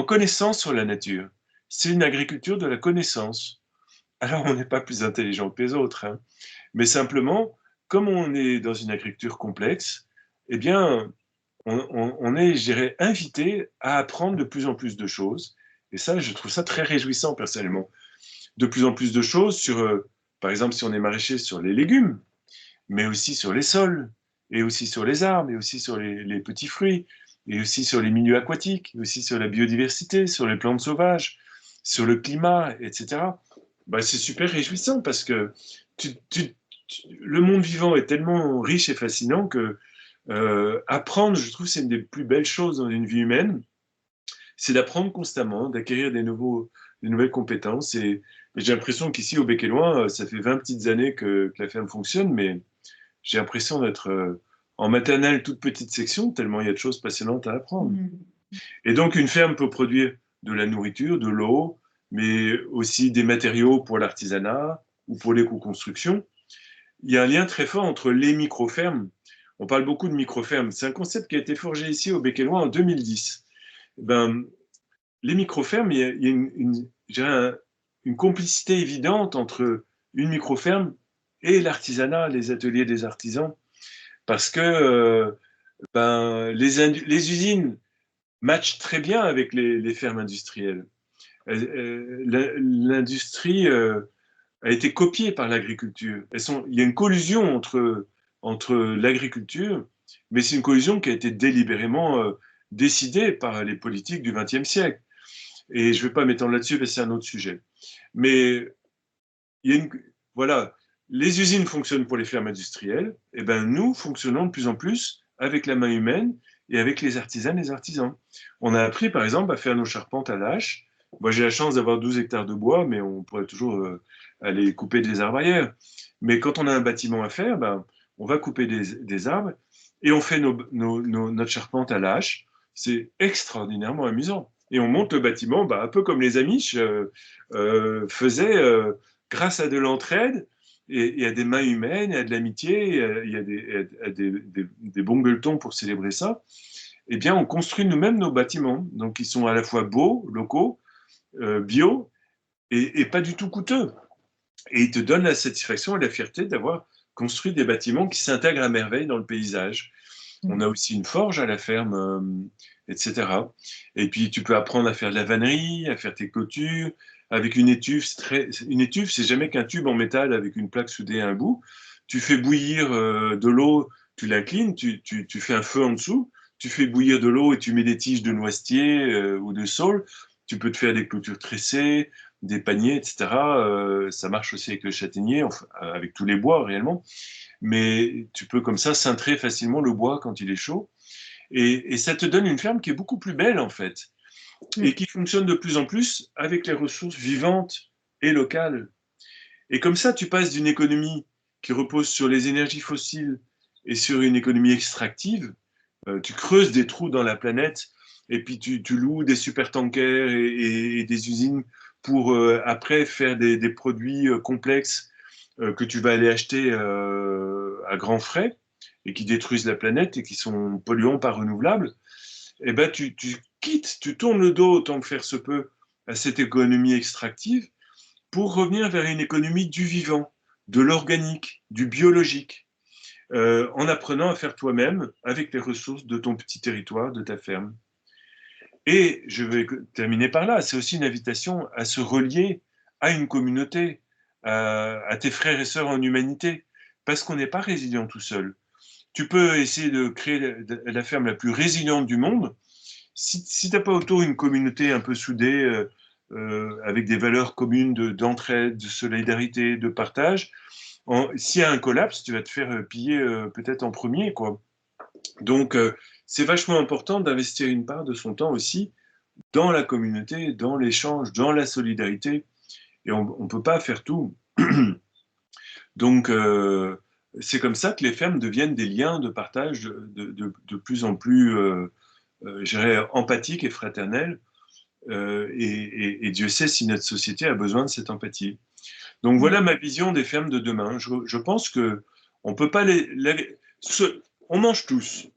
connaissance sur la nature. C'est une agriculture de la connaissance. Alors, on n'est pas plus intelligent que les autres, hein. Mais simplement, comme on est dans une agriculture complexe, eh bien, on est, je dirais, invité à apprendre de plus en plus de choses. Et ça, je trouve ça très réjouissant, personnellement. De plus en plus de choses sur, par exemple, si on est maraîcher, sur les légumes, mais aussi sur les sols, et aussi sur les arbres, et aussi sur les petits fruits, et aussi sur les milieux aquatiques, et aussi sur la biodiversité, sur les plantes sauvages, sur le climat, etc. Ben, c'est super réjouissant parce que le monde vivant est tellement riche et fascinant que apprendre, je trouve, c'est une des plus belles choses dans une vie humaine, c'est d'apprendre constamment, d'acquérir des nouvelles compétences. Et j'ai l'impression qu'ici, au Bec et Loin, ça fait 20 petites années que la ferme fonctionne, mais j'ai l'impression d'être en maternelle toute petite section, tellement il y a de choses passionnantes à apprendre. Et donc, une ferme peut produire de la nourriture, de l'eau, mais aussi des matériaux pour l'artisanat ou pour l'éco-construction. Il y a un lien très fort entre les micro-fermes. On parle beaucoup de micro-fermes. C'est un concept qui a été forgé ici au Bec et Loin en 2010. Ben, les micro-fermes, il y a une complicité évidente entre une micro-ferme et l'artisanat, les ateliers des artisans, parce que les usines matchent très bien avec les fermes industrielles. L'industrie a été copiée par l'agriculture. Il y a une collusion entre l'agriculture, mais c'est une collusion qui a été délibérément décidée par les politiques du XXe siècle. Et je ne vais pas m'étendre là-dessus, mais c'est un autre sujet. Mais voilà, les usines fonctionnent pour les fermes industrielles, et ben nous fonctionnons de plus en plus avec la main humaine et avec les artisanes et les artisans. On a appris, par exemple, à faire nos charpentes à la hache. Moi, j'ai la chance d'avoir 12 hectares de bois, mais on pourrait toujours aller couper des arbres ailleurs. Mais quand on a un bâtiment à faire, ben, on va couper des arbres et on fait notre charpente à la hache. C'est extraordinairement amusant. Et on monte le bâtiment, ben, un peu comme les Amish faisaient grâce à de l'entraide et à des mains humaines, et à de l'amitié, et à des bons gueuletons pour célébrer ça. Eh bien, on construit nous-mêmes nos bâtiments. Donc, ils sont à la fois beaux, locaux, bio, et pas du tout coûteux. Et ils te donnent la satisfaction et la fierté d'avoir construit des bâtiments qui s'intègrent à merveille dans le paysage. On a aussi une forge à la ferme, etc. Et puis, tu peux apprendre à faire de la vannerie, à faire tes clôtures. Avec une étuve, une étuve, c'est jamais qu'un tube en métal avec une plaque soudée à un bout. Tu fais bouillir de l'eau, tu l'inclines, tu fais un feu en dessous, tu fais bouillir de l'eau et tu mets des tiges de noisetier ou de saule. Tu peux te faire des clôtures tressées, des paniers, etc. Ça marche aussi avec le châtaignier, enfin, avec tous les bois réellement. Mais tu peux comme ça cintrer facilement le bois quand il est chaud. Et ça te donne une ferme qui est beaucoup plus belle en fait, et qui fonctionne de plus en plus avec les ressources vivantes et locales. Et comme ça, tu passes d'une économie qui repose sur les énergies fossiles et sur une économie extractive. Tu creuses des trous dans la planète et puis tu loues des supertankers et des usines pour après faire des produits complexes que tu vas aller acheter à grands frais et qui détruisent la planète et qui sont polluants pas renouvelables. Eh ben, tu quittes, tu tournes le dos autant que faire se peut à cette économie extractive pour revenir vers une économie du vivant, de l'organique, du biologique, en apprenant à faire toi-même avec les ressources de ton petit territoire, de ta ferme. Et je vais terminer par là, c'est aussi une invitation à se relier à une communauté, à tes frères et sœurs en humanité, parce qu'on n'est pas résilient tout seul. Tu peux essayer de créer la ferme la plus résiliente du monde. Si tu n'as pas autour une communauté un peu soudée, avec des valeurs communes d'entraide, de solidarité, de partage, s'il y a un collapse, tu vas te faire piller peut-être en premier, quoi. Donc, c'est vachement important d'investir une part de son temps aussi dans la communauté, dans l'échange, dans la solidarité. Et on ne peut pas faire tout. Donc, c'est comme ça que les fermes deviennent des liens de partage de plus en plus, je dirais, empathiques et fraternels. Et Dieu sait si notre société a besoin de cette empathie. Donc voilà ma vision des fermes de demain. Je pense que on peut pas on mange tous.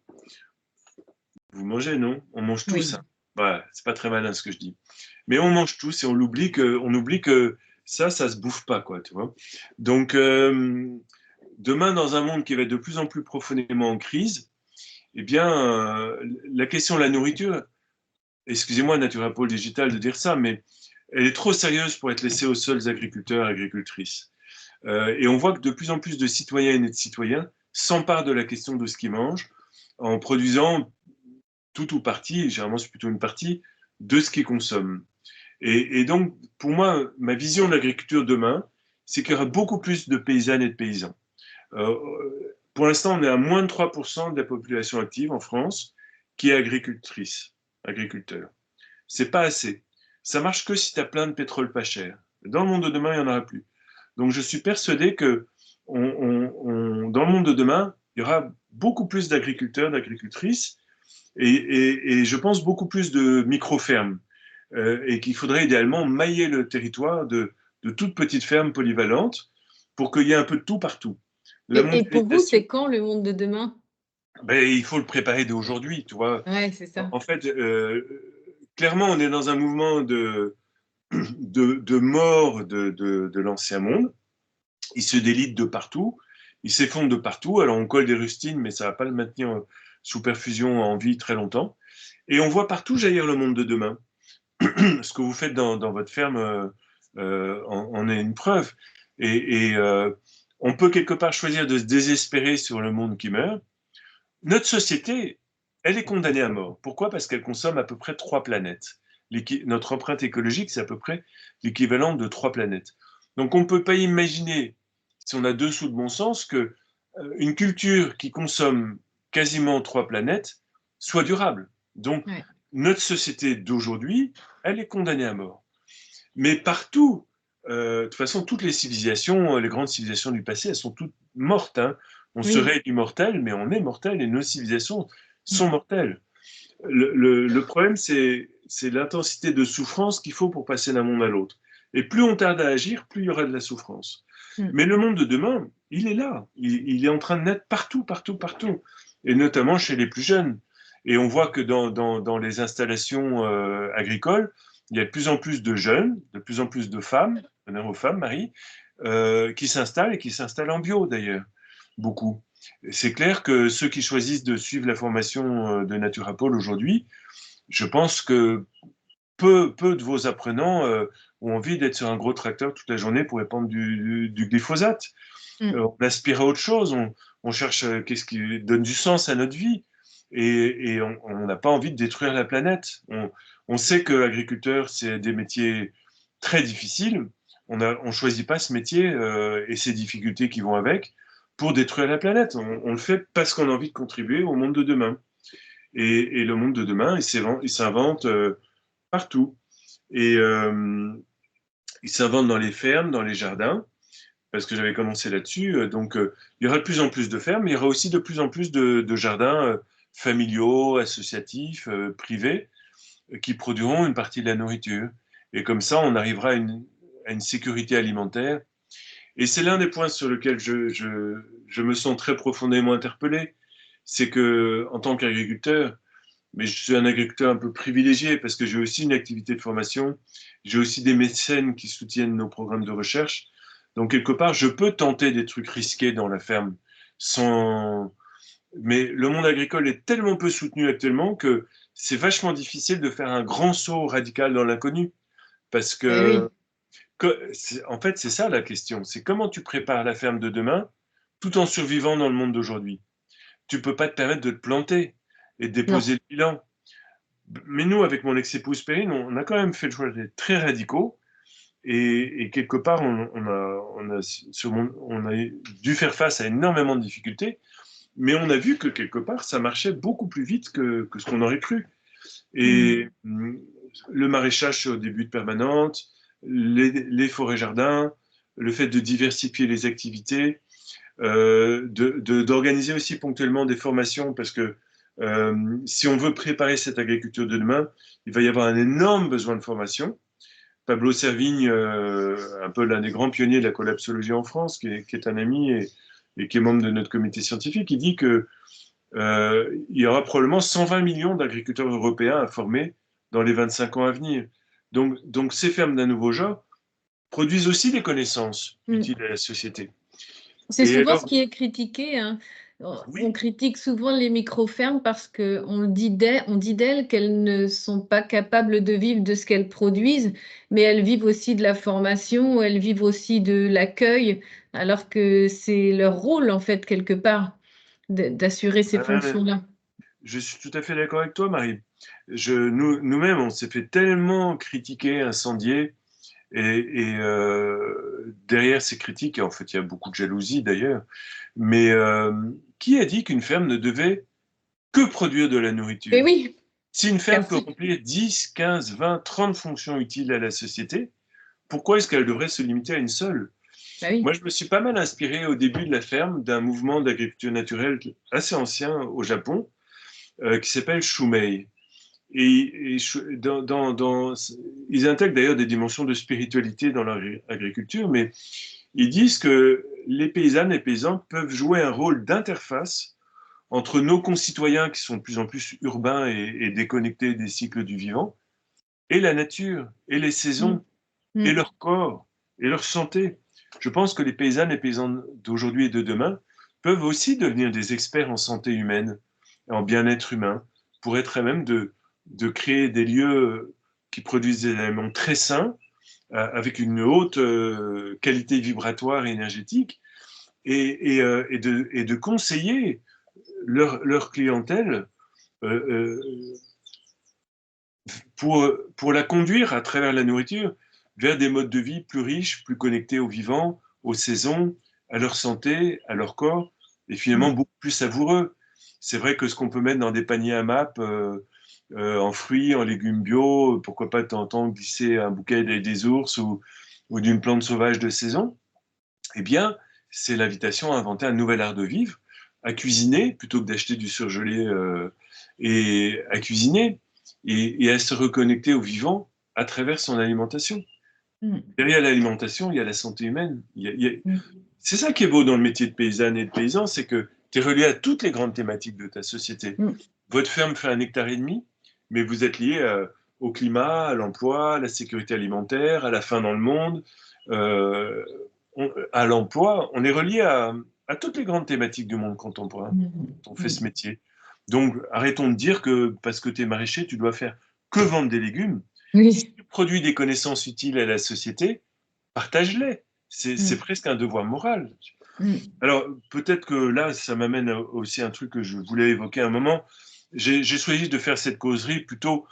Vous mangez, non? On mange tous. Oui. Hein. Voilà, c'est pas très malin ce que je dis. Mais on mange tous et on oublie que ça se bouffe pas, quoi, tu vois. Donc demain, dans un monde qui va être de plus en plus profondément en crise, eh bien, la question de la nourriture, excusez-moi, Naturapole Digital de dire ça, mais elle est trop sérieuse pour être laissée aux seuls agriculteurs et agricultrices. Et on voit que de plus en plus de citoyennes et de citoyens s'emparent de la question de ce qu'ils mangent en produisant tout ou partie, généralement c'est plutôt une partie, de ce qu'ils consomment. Et donc, pour moi, ma vision de l'agriculture demain, c'est qu'il y aura beaucoup plus de paysannes et de paysans. Pour l'instant, on est à moins de 3% de la population active en France qui est agricultrice, agriculteur. C'est pas assez. Ça marche que si tu as plein de pétrole pas cher. Dans le monde de demain, il n'y en aura plus. Donc, je suis persuadé que dans le monde de demain, il y aura beaucoup plus d'agriculteurs, d'agricultrices, et je pense beaucoup plus de micro-fermes, et qu'il faudrait idéalement mailler le territoire de toutes petites fermes polyvalentes pour qu'il y ait un peu de tout partout. La Et pour vous, mondialisation, c'est quand le monde de demain? ben, il faut le préparer dès aujourd'hui, tu vois. Ouais, c'est ça. En fait, clairement, on est dans un mouvement de mort de l'ancien monde. Il se délite de partout, il s'effondre de partout. Alors on colle des rustines, mais ça ne va pas le maintenir sous perfusion en vie très longtemps. Et on voit partout jaillir le monde de demain. Ce que vous faites dans votre ferme en est une preuve. Et on peut quelque part choisir de se désespérer sur le monde qui meurt. Notre société, elle est condamnée à mort. Pourquoi? Parce qu'elle consomme à peu près 3 planètes. Notre empreinte écologique, c'est à peu près l'équivalent de 3 planètes. Donc on ne peut pas imaginer, si on a 2 sous de bon sens, que une culture qui consomme quasiment 3 planètes soit durable. Donc Ouais. notre société d'aujourd'hui, elle est condamnée à mort. Mais partout, de toute façon, toutes les civilisations, les grandes civilisations du passé, elles sont toutes mortes. Hein. On Oui. serait immortel, mais on est mortel et nos civilisations sont mortelles. Le problème, c'est l'intensité de souffrance qu'il faut pour passer d'un monde à l'autre. Et plus on tarde à agir, plus il y aura de la souffrance. Mais le monde de demain, il est là. Il est en train de naître partout, partout, partout. Et notamment chez les plus jeunes. Et on voit que dans les installations agricoles, il y a de plus en plus de jeunes, de plus en plus de femmes, honneur aux femmes, Marie, qui s'installent et qui s'installent en bio d'ailleurs, beaucoup. C'est clair que ceux qui choisissent de suivre la formation de Naturapole aujourd'hui, je pense que peu de vos apprenants ont envie d'être sur un gros tracteur toute la journée pour répandre du glyphosate. On aspire à autre chose, on cherche qu'est-ce qui donne du sens à notre vie et on n'a pas envie de détruire la planète. On sait que agriculteur, c'est des métiers très difficiles. On choisit pas ce métier et ces difficultés qui vont avec pour détruire la planète. On le fait parce qu'on a envie de contribuer au monde de demain. Et le monde de demain, il s'invente partout. Et il s'invente dans les fermes, dans les jardins, parce que j'avais commencé là-dessus. Donc, il y aura de plus en plus de fermes, mais il y aura aussi de plus en plus de jardins familiaux, associatifs, privés, qui produiront une partie de la nourriture. Et comme ça, on arrivera à une sécurité alimentaire. Et c'est l'un des points sur lesquels je me sens très profondément interpellé. C'est que, en tant qu'agriculteur, mais je suis un agriculteur un peu privilégié parce que j'ai aussi une activité de formation, j'ai aussi des mécènes qui soutiennent nos programmes de recherche. Donc, quelque part, je peux tenter des trucs risqués dans la ferme sans. Mais le monde agricole est tellement peu soutenu actuellement que c'est vachement difficile de faire un grand saut radical dans l'inconnu. Parce Eh que, oui. en fait, c'est ça la question. C'est comment tu prépares la ferme de demain tout en survivant dans le monde d'aujourd'hui. Tu ne peux pas te permettre de te planter et de Non. déposer le bilan. Mais nous, avec mon ex-épouse Perrine, on a quand même fait le choix d'être très radicaux. Et quelque part, on a dû faire face à énormément de difficultés. Mais on a vu que quelque part, ça marchait beaucoup plus vite que ce qu'on aurait cru. Et le maraîchage au début de permanente, les forêts-jardins, le fait de diversifier les activités, d'organiser aussi ponctuellement des formations, parce que si on veut préparer cette agriculture de demain, il va y avoir un énorme besoin de formation. Pablo Servigne, un peu l'un des grands pionniers de la collapsologie en France, qui est un ami et qui est membre de notre comité scientifique, il dit que il y aura probablement 120 millions d'agriculteurs européens à former dans les 25 ans à venir. Donc ces fermes d'un nouveau genre produisent aussi des connaissances utiles à la société. C'est Et souvent alors, ce qui est critiqué, hein. oui, On critique souvent les micro-fermes parce qu'on dit d'elles qu'elles ne sont pas capables de vivre de ce qu'elles produisent, mais elles vivent aussi de la formation, elles vivent aussi de l'accueil, alors que c'est leur rôle, en fait, quelque part, d'assurer ces fonctions-là. je suis tout à fait d'accord avec toi, Marie. Nous-mêmes, on s'est fait tellement critiquer, incendier, et derrière ces critiques, et en fait, il y a beaucoup de jalousie d'ailleurs, mais qui a dit qu'une ferme ne devait que produire de la Mais nourriture? oui, Si une ferme peut merci. remplir 10, 15, 20, 30 fonctions utiles à la société, pourquoi est-ce qu'elle devrait se limiter à une seule? Bah oui. Moi, je me suis pas mal inspiré au début de la ferme d'un mouvement d'agriculture naturelle assez ancien au Japon, qui s'appelle Shumei. Et ils intègrent d'ailleurs des dimensions de spiritualité dans leur agriculture, mais ils disent que les paysannes et paysans peuvent jouer un rôle d'interface entre nos concitoyens qui sont de plus en plus urbains et déconnectés des cycles du vivant, et la nature, et les Mm, saisons, et mm. leur corps, et leur santé. Je pense que les paysannes et paysans d'aujourd'hui et de demain peuvent aussi devenir des experts en santé humaine, en bien-être humain, pour être à même de créer des lieux qui produisent des aliments très sains, avec une haute qualité vibratoire et énergétique, et de conseiller leur clientèle euh, pour la conduire à travers la nourriture vers des modes de vie plus riches, plus connectés aux vivants, aux saisons, à leur santé, à leur corps, et finalement Mm. beaucoup plus savoureux. C'est vrai que ce qu'on peut mettre dans des paniers à MAP, en fruits, en légumes bio, pourquoi pas de temps en temps glisser un bouquet des ours ou d'une plante sauvage de saison, eh bien, c'est l'invitation à inventer un nouvel art de vivre, à cuisiner plutôt que d'acheter du surgelé, et à cuisiner et à se reconnecter au vivant à travers son alimentation. Mm. Derrière l'alimentation, il y a la santé humaine. Mm. C'est ça qui est beau dans le métier de paysanne et de paysan, c'est que tu es relié à toutes les grandes thématiques de ta société. Mm. Votre ferme fait 1,5 hectare, mais vous êtes lié au climat, à l'emploi, à la sécurité alimentaire, à la faim dans le monde, euh, à l'emploi. On est relié à toutes les grandes thématiques du monde contemporain Mm. quand on fait ce Mm. métier. Donc arrêtons de dire que parce que tu es maraîcher, tu dois faire que vendre des légumes. Si Oui. tu produis des connaissances utiles à la société, partage-les. C'est Mm. presque un devoir moral. Mm. Alors, peut-être que là, ça m'amène aussi à un truc que je voulais évoquer à un moment. J'ai choisi de faire cette causerie plutôt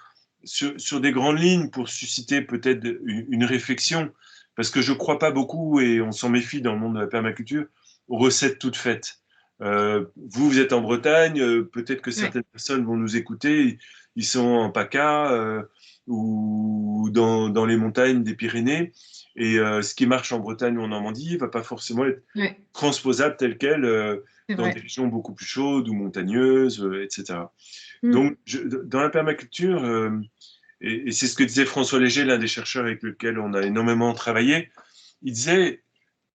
sur des grandes lignes pour susciter peut-être une réflexion, parce que je ne crois pas beaucoup, et on s'en méfie dans le monde de la permaculture, aux recettes toutes faites. Vous êtes en Bretagne, peut-être que Ouais. certaines personnes vont nous écouter, ils sont en PACA ou dans les montagnes des Pyrénées, et ce qui marche en Bretagne ou en Normandie ne va pas forcément être Ouais. transposable telle quelle C'est dans vrai. des régions beaucoup plus chaudes ou montagneuses, etc. Mm. Donc, dans la permaculture, et c'est ce que disait François Léger, l'un des chercheurs avec lequel on a énormément travaillé, il disait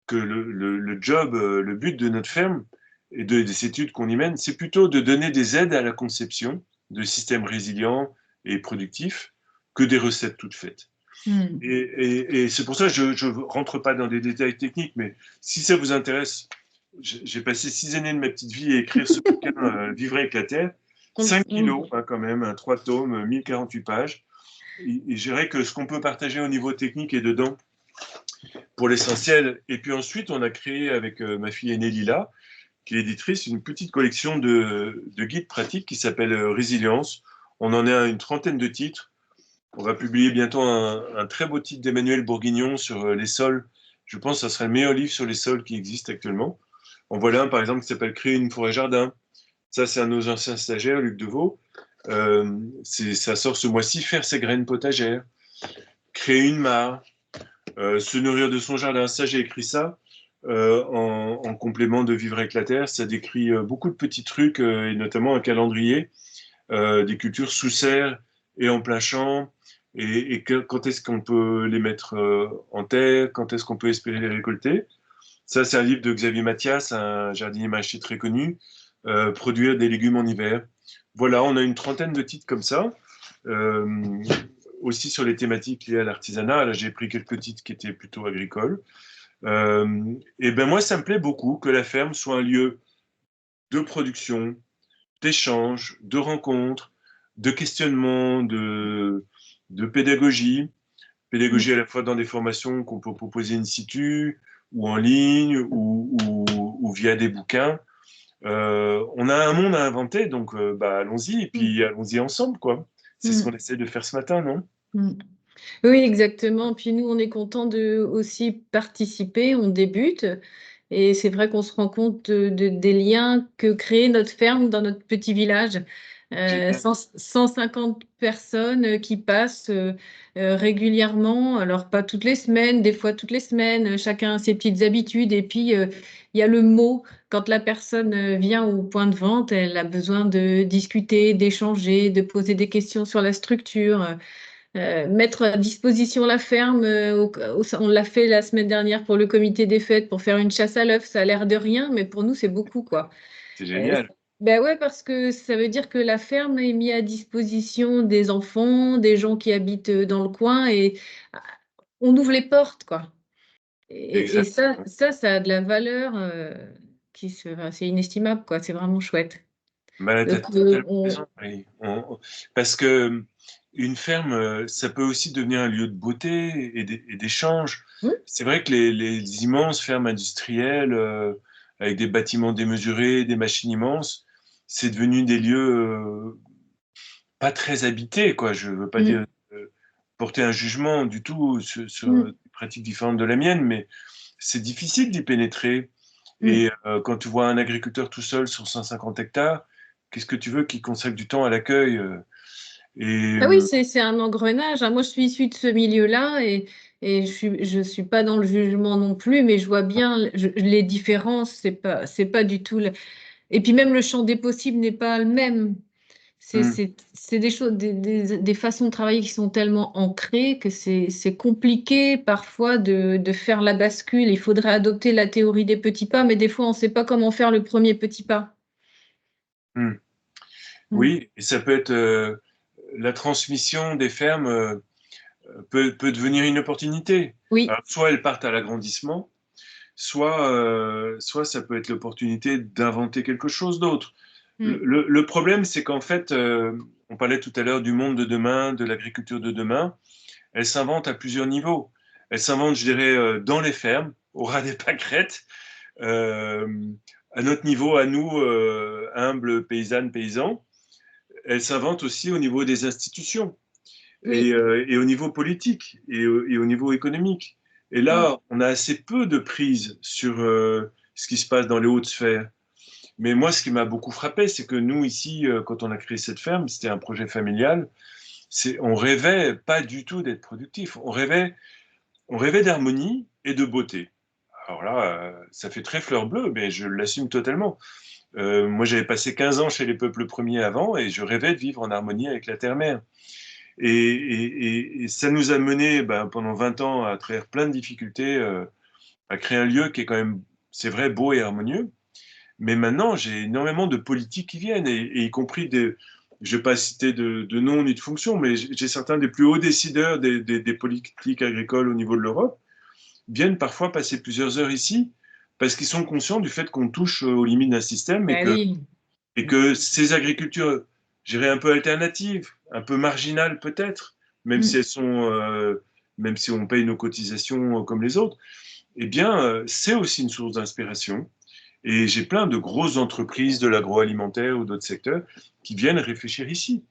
que le job, le but de notre ferme et des études qu'on y mène, c'est plutôt de donner des aides à la conception de systèmes résilients et productifs que des recettes toutes faites. Mm. Et c'est pour ça que je ne rentre pas dans des détails techniques, mais si ça vous intéresse, j'ai passé 6 années de ma petite vie à écrire ce bouquin, Vivre avec la Terre. 5 kilos, hein, quand même, 3 tomes, 1048 pages. Et je dirais que ce qu'on peut partager au niveau technique est dedans pour l'essentiel. Et puis ensuite, on a créé avec ma fille aînée Lila, qui est éditrice, une petite collection de guides pratiques qui s'appelle Résilience. On en est à une trentaine de titres. On va publier bientôt un très beau titre d'Emmanuel Bourguignon sur les sols. Je pense que ce serait le meilleur livre sur les sols qui existe actuellement. En voilà un, par exemple, qui s'appelle Créer une forêt-jardin. Ça, c'est un de nos anciens stagiaires, Luc Deveau. Ça sort ce mois-ci, Faire ses graines potagères, Créer une mare, Se nourrir de son jardin, ça j'ai écrit ça en complément de Vivre avec la terre. Ça décrit beaucoup de petits trucs et notamment un calendrier des cultures sous serre et en plein champ quand est-ce qu'on peut les mettre en terre, quand est-ce qu'on peut espérer les récolter. Ça c'est un livre de Xavier Mathias, un jardinier maraîcher très connu. Produire des légumes en hiver. Voilà, on a une trentaine de titres comme ça. Euh, Aussi sur les thématiques liées à l'artisanat. Là, j'ai pris quelques titres qui étaient plutôt agricoles. Et ben moi, ça me plaît beaucoup que la ferme soit un lieu de production, d'échange, de rencontres, de questionnement, de pédagogie. Pédagogie à la fois dans des formations qu'on peut proposer in situ, ou en ligne, ou via des bouquins. On a un monde à inventer, donc bah, allons-y, et puis allons-y ensemble, quoi. C'est ce qu'on essaie de faire ce matin, non? Mm. Oui, exactement. Puis nous, on est content de aussi participer. On débute. Et c'est vrai qu'on se rend compte des liens que crée notre ferme dans notre petit village. Génial. 150 personnes qui passent régulièrement, alors pas toutes les semaines, des fois toutes les semaines, chacun a ses petites habitudes. Et puis, il y a le mot. Quand la personne vient au point de vente, elle a besoin de discuter, d'échanger, de poser des questions sur la structure. Mettre à disposition la ferme, on l'a fait la semaine dernière pour le comité des fêtes pour faire une chasse à l'œuf. Ça a l'air de rien, mais pour nous, c'est beaucoup, quoi. C'est Euh, génial. ben ouais, parce que ça veut dire que la ferme est mise à disposition des enfants, des gens qui habitent dans le coin et on ouvre les portes, quoi. Et ça, Exactement. ça a de la valeur enfin, c'est inestimable, quoi. C'est vraiment chouette. Bah, tu as Donc, totalement raison. Oui. Parce que une ferme, ça peut aussi devenir un lieu de beauté et d'échange. hmm, C'est vrai que les immenses fermes industrielles, avec des bâtiments démesurés, des machines immenses, c'est devenu des lieux pas très habités, quoi. Je veux pas dire hmm, porter un jugement du tout sur hmm, des pratiques différentes de la mienne, mais c'est difficile d'y pénétrer. hmm. Et quand tu vois un agriculteur tout seul sur 150 hectares, qu'est-ce que tu veux qu'il consacre du temps à l'accueil et Ah oui, c'est un engrenage, hein. Moi, je suis issue de ce milieu-là et je suis pas dans le jugement non plus, mais je vois bien les différences. C'est pas du tout. Et puis même le champ des possibles n'est pas le même. hum, C'est des choses, des façons de travailler qui sont tellement ancrées que c'est compliqué parfois de faire la bascule. Il faudrait adopter la théorie des petits pas, mais des fois, on ne sait pas comment faire le premier petit pas. hum. Mm. Oui, et ça peut être la transmission des fermes peut devenir une opportunité. Oui. Alors, soit elles partent à l'agrandissement, soit ça peut être l'opportunité d'inventer quelque chose d'autre. Mm. Le problème, c'est qu'en fait, on parlait tout à l'heure du monde de demain, de l'agriculture de demain. Elle s'invente à plusieurs niveaux. Elle s'invente, je dirais, dans les fermes, au ras des pâquerettes, euh, à notre niveau, à nous, humbles paysannes, paysans. Elle s'invente aussi au niveau des institutions Oui. et au niveau politique et au niveau économique. Et Mm. là, on a assez peu de prise sur ce qui se passe dans les hautes sphères. Mais moi, ce qui m'a beaucoup frappé, c'est que nous, ici, quand on a créé cette ferme, c'était un projet familial. On rêvait pas du tout d'être productif. On rêvait d'harmonie et de beauté. Alors là, ça fait très fleur bleue, mais je l'assume totalement. Moi, j'avais passé 15 ans chez les peuples premiers avant et je rêvais de vivre en harmonie avec la terre-mère. Et ça nous a mené ben, pendant 20 ans à travers plein de difficultés à créer un lieu qui est quand même, c'est vrai, beau et harmonieux. Mais maintenant, j'ai énormément de politiques qui viennent, et y compris des, je ne vais pas citer de nom ni de fonction, mais j'ai certains des plus hauts décideurs des politiques agricoles au niveau de l'Europe viennent parfois passer plusieurs heures ici parce qu'ils sont conscients du fait qu'on touche aux limites d'un système Bah oui. et que ces agricultures, je dirais un peu alternatives, un peu marginales peut-être, même si Mm. elles sont, même si on paye nos cotisations comme les autres, eh bien, c'est aussi une source d'inspiration. Et j'ai plein de grosses entreprises de l'agroalimentaire ou d'autres secteurs qui viennent réfléchir ici.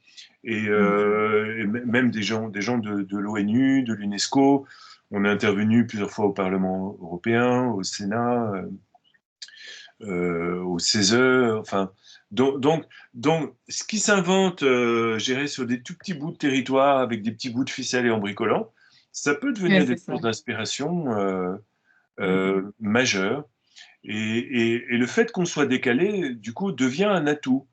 Mm. Et même des gens de l'ONU, de l'UNESCO. On est intervenu plusieurs fois au Parlement européen, au Sénat, au CESE. Enfin, donc, donc, donc ce qui s'invente, je dirais, sur des tout petits bouts de territoire avec des petits bouts de ficelle et en bricolant, ça peut Ouais, devenir des c'est ça. sources d'inspiration majeures. Et le fait qu'on soit décalé, du coup, devient un atout.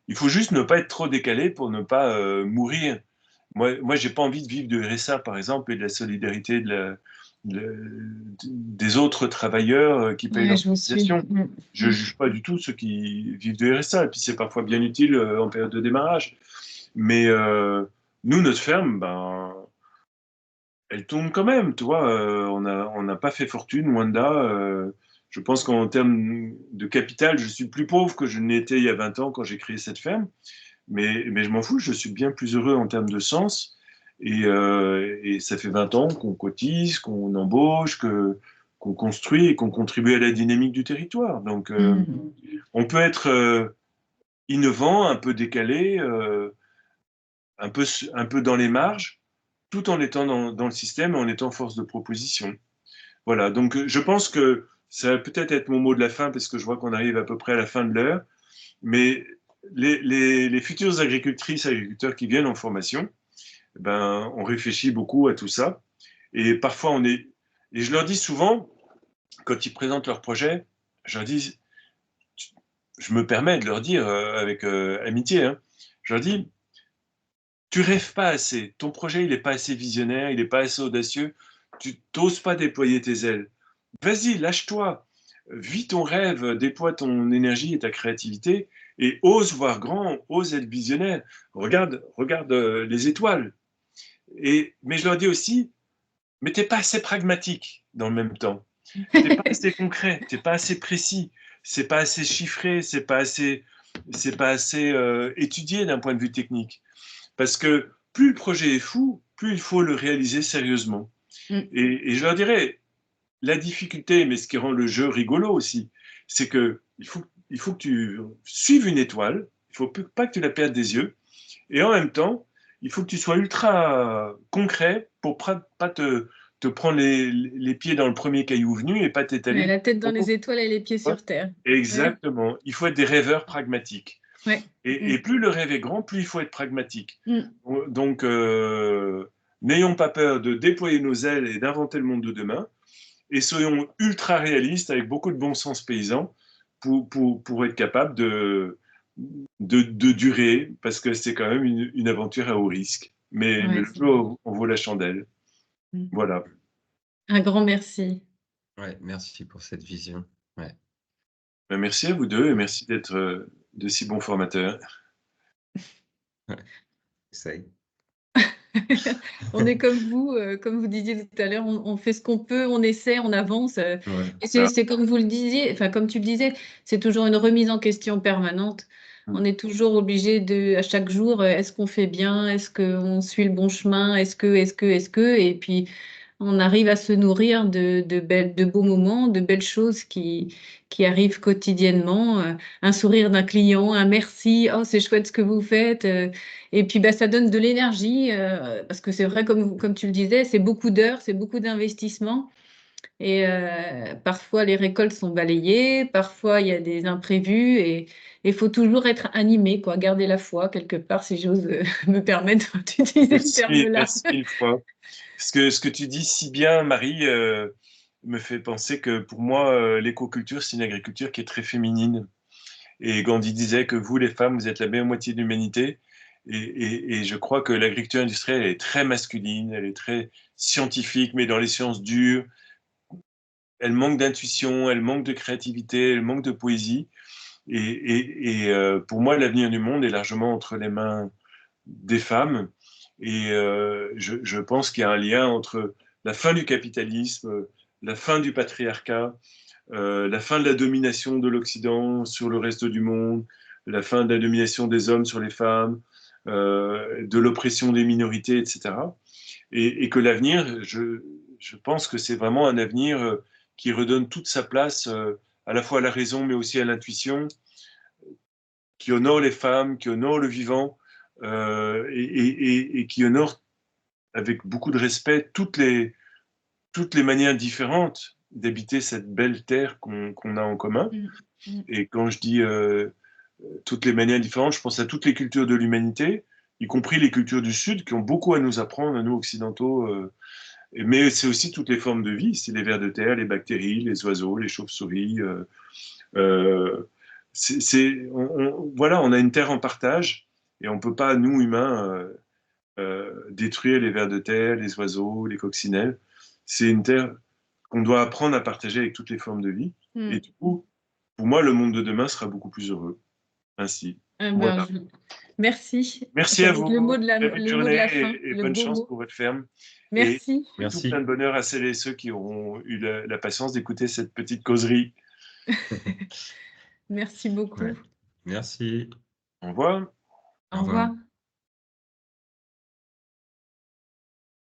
Il faut juste ne pas être trop décalé pour ne pas mourir. Moi j'ai pas envie de vivre de RSA, par exemple, et de la solidarité des autres travailleurs qui payent Ouais, leur je vous suis. cotisation. Je juge pas du tout ceux qui vivent de RSA, et puis c'est parfois bien utile en période de démarrage. Mais nous, notre ferme, ben, elle tourne quand même, tu vois. On n'a pas fait fortune, loin de là. Je pense qu'en termes de capital, je suis plus pauvre que je n'étais il y a 20 ans quand j'ai créé cette ferme. Mais je m'en fous, je suis bien plus heureux en termes de sens. Et ça fait 20 ans qu'on cotise, qu'on embauche, qu'on construit et qu'on contribue à la dynamique du territoire. Donc, Mm. on peut être innovant, un peu décalé, un peu dans les marges, tout en étant dans le système et en étant force de proposition. Voilà, donc je pense que ça va peut-être être mon mot de la fin, parce que je vois qu'on arrive à peu près à la fin de l'heure. Mais les futures agricultrices, agriculteurs qui viennent en formation, ben, on réfléchit beaucoup à tout ça. Et parfois, et je leur dis souvent, quand ils présentent leur projet, je leur dis, je me permets de leur dire avec amitié, hein, je leur dis, tu rêves pas assez, ton projet, il n'est pas assez visionnaire, il n'est pas assez audacieux, tu n'oses pas déployer tes ailes. Vas-y, lâche-toi, vis ton rêve, déploie ton énergie et ta créativité, et ose voir grand, ose être visionnaire. Regarde les étoiles. Mais je leur dis aussi, mais t'es pas assez pragmatique dans le même temps. T'es pas assez concret, t'es pas assez précis, c'est pas assez chiffré, c'est pas assez étudié d'un point de vue technique. Parce que plus le projet est fou, plus il faut le réaliser sérieusement. Mm. Et je leur dirais, la difficulté, mais ce qui rend le jeu rigolo aussi, c'est que il faut que tu suives une étoile, il faut pas que tu la perdes des yeux, et en même temps, il faut que tu sois ultra concret pour pas te prendre les pieds dans le premier caillou venu et pas Ouais, t'étaler. la tête dans les étoiles et les pieds sur terre. Ouais, Exactement. Il faut être des rêveurs pragmatiques. ouais. Et plus le rêve est grand, plus il faut être pragmatique. Mm. Donc, n'ayons pas peur de déployer nos ailes et d'inventer le monde de demain. Et soyons ultra réalistes avec beaucoup de bon sens paysan pour être capable de durer, parce que c'est quand même une aventure à haut risque. Mais Ouais, le jeu en vaut la chandelle. Mm. Voilà. Un grand merci. Ouais, merci pour cette vision. Ouais, Ben, merci à vous deux et merci d'être de si bons formateurs. ouais. Essaye. On est comme vous disiez tout à l'heure, on fait ce qu'on peut, on essaie, on avance. Ouais. Et Ah. c'est comme vous le disiez, enfin comme tu le disais, c'est toujours une remise en question permanente. On est toujours obligé à chaque jour, est-ce qu'on fait bien, est-ce qu'on suit le bon chemin, est-ce que, et puis on arrive à se nourrir de beaux moments, de belles choses qui arrivent quotidiennement. Un sourire d'un client, un merci, oh c'est chouette ce que vous faites. Et puis bah, ça donne de l'énergie, parce que c'est vrai, comme tu le disais, c'est beaucoup d'heures, c'est beaucoup d'investissement. Et parfois les récoltes sont balayées, parfois il y a des imprévus, et il faut toujours être animé, quoi, garder la foi quelque part, si j'ose me permettre d'utiliser ce Merci, terme-là. merci mille fois. Ce que tu dis si bien, Marie, me fait penser que pour moi, l'écoculture, c'est une agriculture qui est très féminine. Et Gandhi disait que vous, les femmes, vous êtes la meilleure moitié de l'humanité. Et je crois que l'agriculture industrielle, elle est très masculine, elle est très scientifique, mais dans les sciences dures. Elle manque d'intuition, elle manque de créativité, elle manque de poésie. Pour moi, l'avenir du monde est largement entre les mains des femmes. Et je pense qu'il y a un lien entre la fin du capitalisme, la fin du patriarcat, la fin de la domination de l'Occident sur le reste du monde, la fin de la domination des hommes sur les femmes, de l'oppression des minorités, etc. Et que l'avenir, je pense que c'est vraiment un avenir qui redonne toute sa place à la fois à la raison, mais aussi à l'intuition, qui honore les femmes, qui honore le vivant, et qui honore avec beaucoup de respect toutes les manières différentes d'habiter cette belle terre qu'on a en commun. Mm, mm. Et quand je dis toutes les manières différentes, je pense à toutes les cultures de l'humanité, y compris les cultures du Sud, qui ont beaucoup à nous apprendre, à nous occidentaux, Mais c'est aussi toutes les formes de vie, c'est les vers de terre, les bactéries, les oiseaux, les chauves-souris. Voilà, on a une terre en partage et on ne peut pas, nous, humains, détruire les vers de terre, les oiseaux, les coccinelles. C'est une terre qu'on doit apprendre à partager avec toutes les formes de vie. Et du coup, pour moi, le monde de demain sera beaucoup plus heureux. Ainsi. Voilà. Merci. Merci Ça à va être vous. le mot de Très belle la journée fin, et le bonne beau chance mot. pour votre ferme. Merci. Et tout plein de bonheur à celles et ceux qui auront eu la patience d'écouter cette petite causerie. Merci beaucoup. Ouais. Merci. Au revoir. Au revoir.